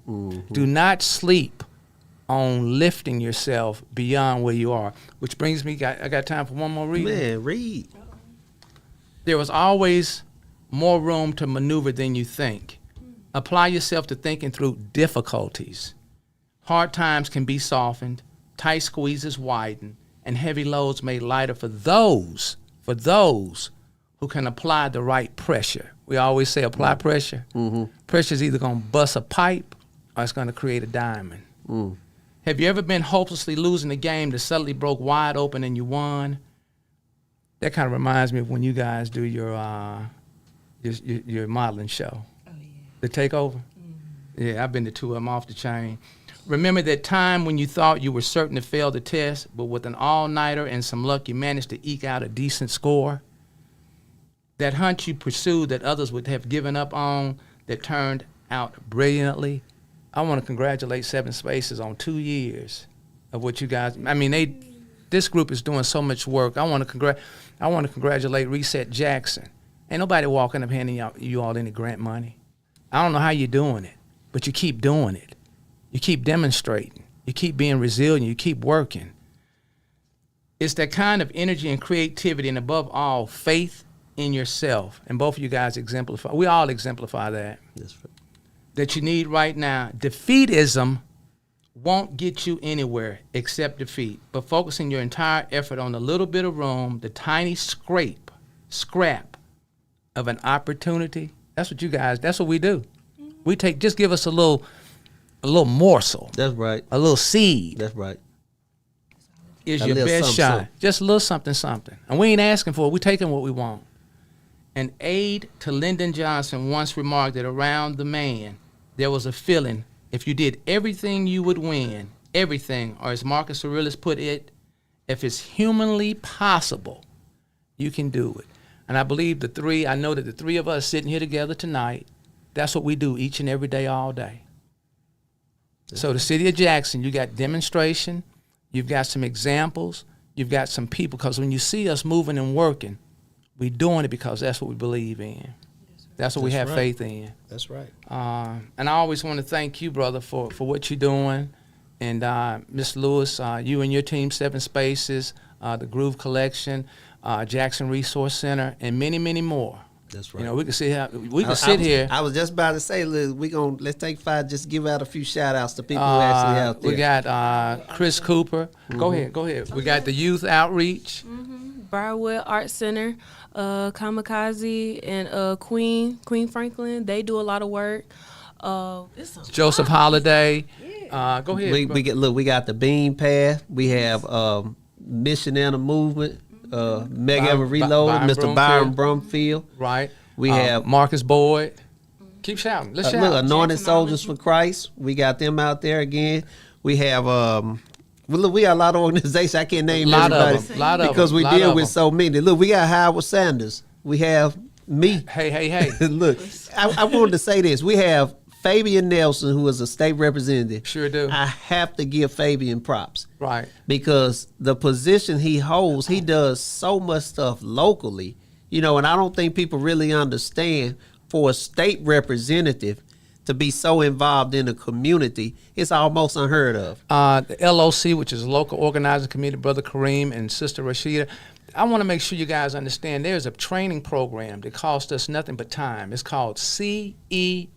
[SPEAKER 2] Do not sleep on lifting yourself beyond where you are. Which brings me, I got time for one more reading.
[SPEAKER 1] Man, read.
[SPEAKER 2] There was always more room to maneuver than you think. Apply yourself to thinking through difficulties. Hard times can be softened, tight squeezes widened, and heavy loads made lighter for those who can apply the right pressure. We always say apply pressure. Pressure is either going to bust a pipe or it's going to create a diamond. Have you ever been hopelessly losing a game that suddenly broke wide open and you won? That kind of reminds me of when you guys do your modeling show. Oh, yeah. The Takeover? Yeah, I've been to two of them off the chain. Remember that time when you thought you were certain to fail the test, but with an all-nighter and some luck you managed to eke out a decent score? That hunt you pursued that others would have given up on that turned out brilliantly? I want to congratulate Seven Spaces on 2 years of what you guys. This group is doing so much work. I want to congratulate Reset Jackson. Ain't nobody walking up handing you all any grant money. I don't know how you're doing it, but you keep doing it. You keep demonstrating. You keep being resilient. You keep working. It's that kind of energy and creativity, and above all, faith in yourself. And both of you guys exemplify. We all exemplify that.
[SPEAKER 1] That's right.
[SPEAKER 2] That you need right now. Defeatism won't get you anywhere except defeat. But focusing your entire effort on the little bit of room, the tiny scrap of an opportunity, that's what we do. We just give us a little morsel.
[SPEAKER 1] That's right.
[SPEAKER 2] A little seed.
[SPEAKER 1] That's right.
[SPEAKER 2] Is
[SPEAKER 1] A
[SPEAKER 2] your
[SPEAKER 1] little
[SPEAKER 2] best
[SPEAKER 1] something,
[SPEAKER 2] shot.
[SPEAKER 1] something.
[SPEAKER 2] Just a little something. And we ain't asking for it. We're taking what we want. An aide to Lyndon Johnson once remarked that around the man, there was a feeling if you did everything, you would win. Everything, or as Marcus Aurelius put it, if it's humanly possible, you can do it. And I know that the three of us sitting here together tonight, that's what we do each and every day, all day. So the city of Jackson, you got demonstration, you've got some examples, you've got some people, because when you see us moving and working, We're doing it because that's what we believe in. That's what we have faith in.
[SPEAKER 1] That's right.
[SPEAKER 2] And I always want to thank you, brother, for what you're doing. And Ms. Lewis, you and your team, Seven Spaces, the Groove Collection, Jackson Resource Center, and many, many more.
[SPEAKER 1] That's right.
[SPEAKER 2] You know, we can sit here.
[SPEAKER 1] I was just about to say, let's take 5, just give out a few shout outs to people who actually out there.
[SPEAKER 2] We got Chris Cooper. Go ahead. We got the Youth Outreach.
[SPEAKER 5] Briarwood Art Center, Kamikaze, and Queen Franklin. They do a lot of work.
[SPEAKER 2] Joseph Holiday. Go ahead.
[SPEAKER 1] We got the Bean Path. We have Mission and a Movement. Mega Ever Reloaded, Mr. Byron Brumfield.
[SPEAKER 2] Right.
[SPEAKER 1] We have
[SPEAKER 2] Marcus Boyd. Keep shouting. Let's shout.
[SPEAKER 1] Anointed Soldiers for Christ. We got them out there again. We have we got a lot of organizations. I can't name everybody because we deal with so many. Look, we got Howard Sanders. We have me.
[SPEAKER 2] Hey.
[SPEAKER 1] Look, I wanted to say this. We have Fabian Nelson, who is a state representative.
[SPEAKER 2] Sure do.
[SPEAKER 1] I have to give Fabian props.
[SPEAKER 2] Right.
[SPEAKER 1] Because the position he holds, he does so much stuff locally, and I don't think people really understand for a state representative to be so involved in the community, it's almost unheard of.
[SPEAKER 2] The LOC, which is Local Organizing Committee, Brother Kareem and Sister Rashida, I want to make sure you guys understand there's a training program that costs us nothing but time. It's called CERT,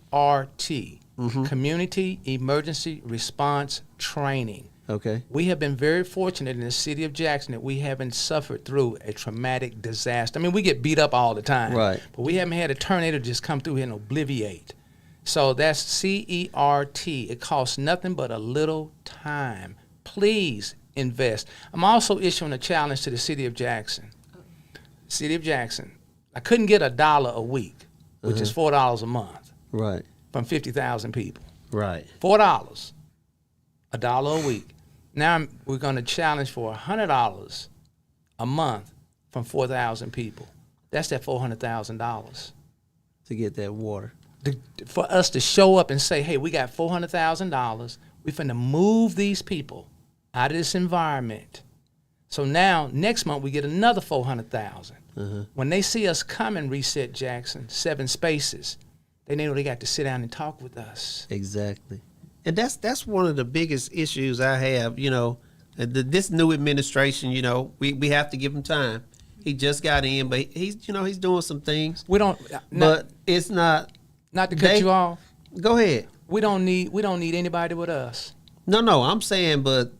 [SPEAKER 2] Community Emergency Response Training.
[SPEAKER 1] Okay.
[SPEAKER 2] We have been very fortunate in the city of Jackson that we haven't suffered through a traumatic disaster. I mean, we get beat up all the time.
[SPEAKER 1] Right.
[SPEAKER 2] But we haven't had a tornado just come through here and obliviate. So that's CERT. It costs nothing but a little time. Please invest. I'm also issuing a challenge to the city of Jackson. City of Jackson. I couldn't get $1 a week, which is $4 a month.
[SPEAKER 1] Right.
[SPEAKER 2] From 50,000 people.
[SPEAKER 1] Right.
[SPEAKER 2] $4, $1 a week. Now we're going to challenge for $100 a month from 4,000 people. That's that $400,000.
[SPEAKER 1] To get that water.
[SPEAKER 2] For us to show up and say, hey, we got $400,000. We finna move these people out of this environment. So now, next month, we get another $400,000. When they see us come and reset Jackson, 7 Spaces, they know they got to sit down and talk with us.
[SPEAKER 1] Exactly. And that's one of the biggest issues I have, this new administration, we have to give him time. He just got in, but he's doing some things.
[SPEAKER 2] We don't,
[SPEAKER 1] but it's not.
[SPEAKER 2] Not to cut you off.
[SPEAKER 1] Go ahead.
[SPEAKER 2] We don't need anybody with us.
[SPEAKER 1] No, I'm saying, but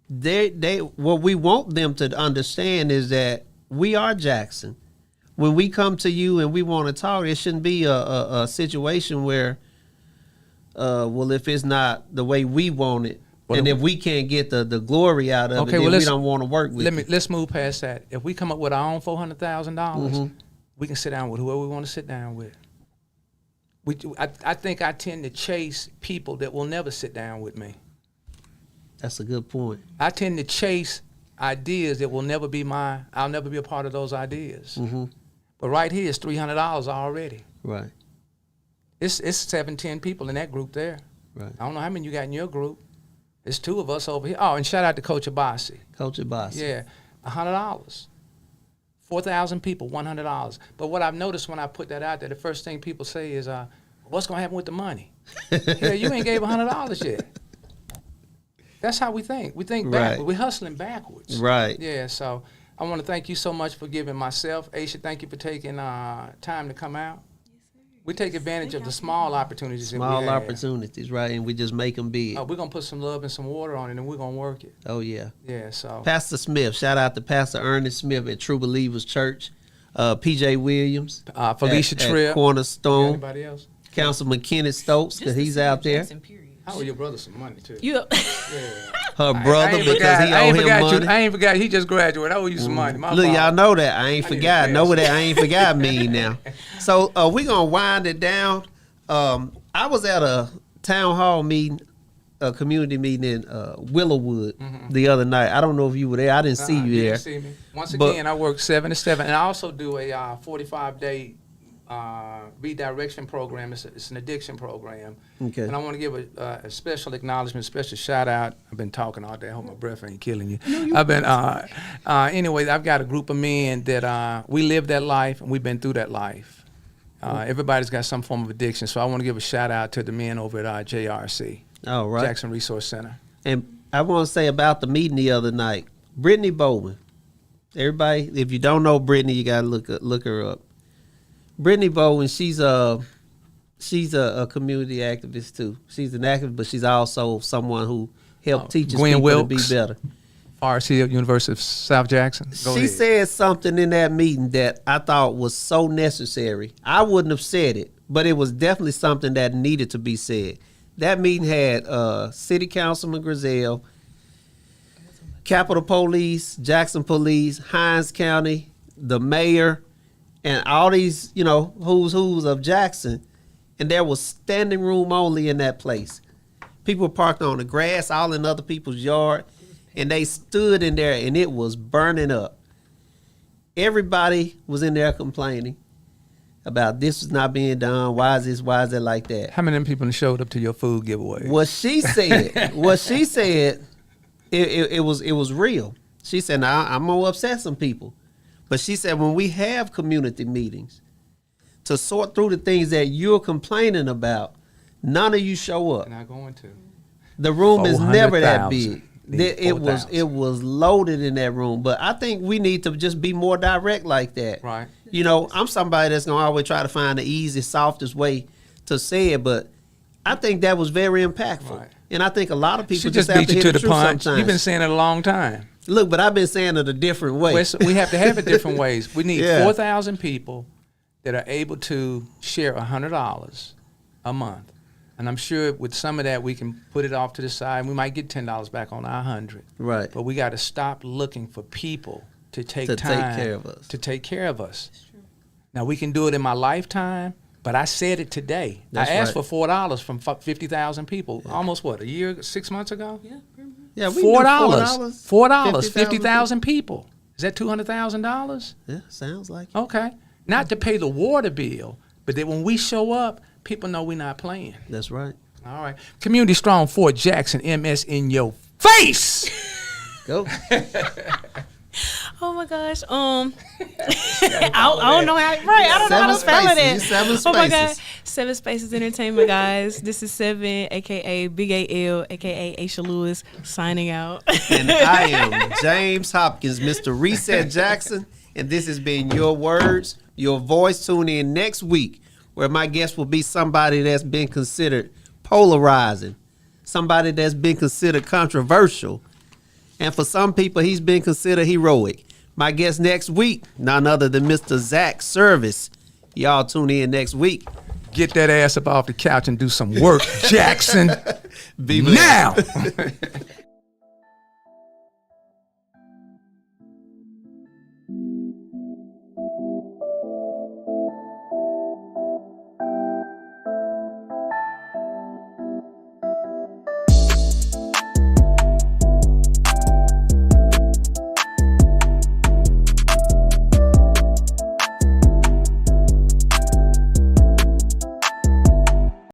[SPEAKER 1] they what we want them to understand is that we are Jackson. When we come to you and we want to talk, it shouldn't be a situation where, if it's not the way we want it, and if we can't get the glory out of it, then we don't want to work with it.
[SPEAKER 2] Let's move past that. If we come up with our own $400,000, we can sit down with whoever we want to sit down with. I think I tend to chase people that will never sit down with me.
[SPEAKER 1] That's a good point.
[SPEAKER 2] I tend to chase ideas that will never be mine. I'll never be a part of those ideas. But right here is $300 already.
[SPEAKER 1] Right.
[SPEAKER 2] It's 7-10 people in that group there.
[SPEAKER 1] Right.
[SPEAKER 2] I don't know how many you got in your group. There's 2 of us over here. Oh, and shout out to Coach Abasi.
[SPEAKER 1] Coach Abasi.
[SPEAKER 2] Yeah, $100. 4,000 people, $100. But what I've noticed when I put that out there, the first thing people say is, what's going to happen with the money? Hell, you ain't gave $100 yet. That's how we think. We think backwards.
[SPEAKER 1] Right.
[SPEAKER 2] We're hustling backwards.
[SPEAKER 1] Right.
[SPEAKER 2] Yeah, so I want to thank you so much for giving myself. Aisha, thank you for taking time to come out. We take advantage of the small opportunities that we have.
[SPEAKER 1] Small opportunities, right, and we just make them big.
[SPEAKER 2] We're going to put some love and some water on it, and we're going to work it.
[SPEAKER 1] Oh, yeah.
[SPEAKER 2] Yeah, so.
[SPEAKER 1] Pastor Smith, shout out to Pastor Ernest Smith at True Believers Church. P.J. Williams.
[SPEAKER 2] Felicia Tripp.
[SPEAKER 1] At Cornerstone.
[SPEAKER 2] Anybody else?
[SPEAKER 1] Councilman Kenneth Stokes, because he's out there.
[SPEAKER 2] I owe your brother some money, too.
[SPEAKER 5] Yeah.
[SPEAKER 1] Her brother, because he owe him money.
[SPEAKER 2] I ain't forgot. He just graduated. I owe you some money.
[SPEAKER 1] Look, y'all know that. I ain't forgot. Know what that I ain't forgot mean now. So we're going to wind it down. I was at a town hall meeting, a community meeting in Willowwood the other night. I don't know if you were there. I didn't see you there.
[SPEAKER 2] Didn't see me. Once again, I work 7 to 7, and I also do a 45-day redirection program. It's an addiction program.
[SPEAKER 1] Okay.
[SPEAKER 2] And I want to give a special acknowledgement, special shout out. I've been talking all day. I hope my breath ain't killing you. Anyway, I've got a group of men that we live that life and we've been through that life. Everybody's got some form of addiction, so I want to give a shout out to the men over at JRC,
[SPEAKER 1] All right.
[SPEAKER 2] Jackson Resource Center.
[SPEAKER 1] And I want to say about the meeting the other night, Brittany Bowman. Everybody, if you don't know Brittany, you gotta look her up. Brittany Bowman, she's a community activist too. She's an activist, but she's also someone who helped teachers
[SPEAKER 2] Gwen
[SPEAKER 1] people
[SPEAKER 2] Wilkes,
[SPEAKER 1] to be better.
[SPEAKER 2] Pharmacy at University of South Jackson. Go
[SPEAKER 1] She
[SPEAKER 2] ahead.
[SPEAKER 1] said something in that meeting that I thought was so necessary. I wouldn't have said it, but it was definitely something that needed to be said. That meeting had City Councilman Grizel, Capitol Police, Jackson Police, Hines County, the mayor, and all these, who's of Jackson. And there was standing room only in that place. People parked on the grass, all in other people's yard, and they stood in there and it was burning up. Everybody was in there complaining about this is not being done. Why is that like that?
[SPEAKER 2] How many of them people showed up to your food giveaway?
[SPEAKER 1] What she said, it was real. She said, "Now I'm gonna upset some people," but she said when we have community meetings to sort through the things that you're complaining about, none of you show up.
[SPEAKER 2] Not going to.
[SPEAKER 1] The room is never that
[SPEAKER 2] 400,000.
[SPEAKER 1] big. It was loaded in that room. But I think we need to just be more direct like that.
[SPEAKER 2] Right.
[SPEAKER 1] I'm somebody that's gonna always try to find the easiest, softest way to say it, but I think that was very impactful.
[SPEAKER 2] Right.
[SPEAKER 1] And I think a lot of people
[SPEAKER 2] She just
[SPEAKER 1] have
[SPEAKER 2] beat
[SPEAKER 1] to
[SPEAKER 2] you
[SPEAKER 1] hit
[SPEAKER 2] to
[SPEAKER 1] the
[SPEAKER 2] the
[SPEAKER 1] truth
[SPEAKER 2] punch.
[SPEAKER 1] sometimes.
[SPEAKER 2] You've been saying it a long time.
[SPEAKER 1] Look, but I've been saying it a different way.
[SPEAKER 2] We have to have it different ways. We need
[SPEAKER 1] Yeah.
[SPEAKER 2] 4,000 people that are able to share $100 a month. And I'm sure with some of that, we can put it off to the side. We might get $10 back on our 100.
[SPEAKER 1] Right.
[SPEAKER 2] But we got to stop looking for people to take
[SPEAKER 1] To take
[SPEAKER 2] time
[SPEAKER 1] care of us.
[SPEAKER 2] to take care of us. Now, we can do it in my lifetime, but I said it today.
[SPEAKER 1] That's
[SPEAKER 2] I asked
[SPEAKER 1] right.
[SPEAKER 2] for $4 from 50,000 people. Almost what, a year, 6 months ago?
[SPEAKER 5] Yeah.
[SPEAKER 1] Yeah, we
[SPEAKER 2] $4.
[SPEAKER 1] do
[SPEAKER 2] $4, 50,000 people. Is that $200,000?
[SPEAKER 1] Yeah, sounds like it.
[SPEAKER 2] Okay. Not to pay the water bill, but that when we show up, people know we're not playing.
[SPEAKER 1] That's right.
[SPEAKER 2] All right. Community Strong Fort Jackson, MS in your face.
[SPEAKER 1] Go.
[SPEAKER 5] Oh my gosh. I don't know how. Right. I don't know how to spell
[SPEAKER 1] Spaces.
[SPEAKER 5] it.
[SPEAKER 1] You 7
[SPEAKER 5] Oh my God.
[SPEAKER 1] spaces.
[SPEAKER 5] 7 Spaces Entertainment, guys. This is 7, aka Big AL, aka Aisha Lewis, signing out.
[SPEAKER 1] And I am James Hopkins, Mr. Reset Jackson, and this has been Your Words, Your Voice. Tune in next week where my guest will be somebody that's been considered polarizing, somebody that's been considered controversial, and for some people, he's been considered heroic. My guest next week, none other than Mr. Zach Service. Y'all tune in next week.
[SPEAKER 2] Get that ass up off the couch and do some work, Jackson.
[SPEAKER 1] Be blessed.
[SPEAKER 2] Now.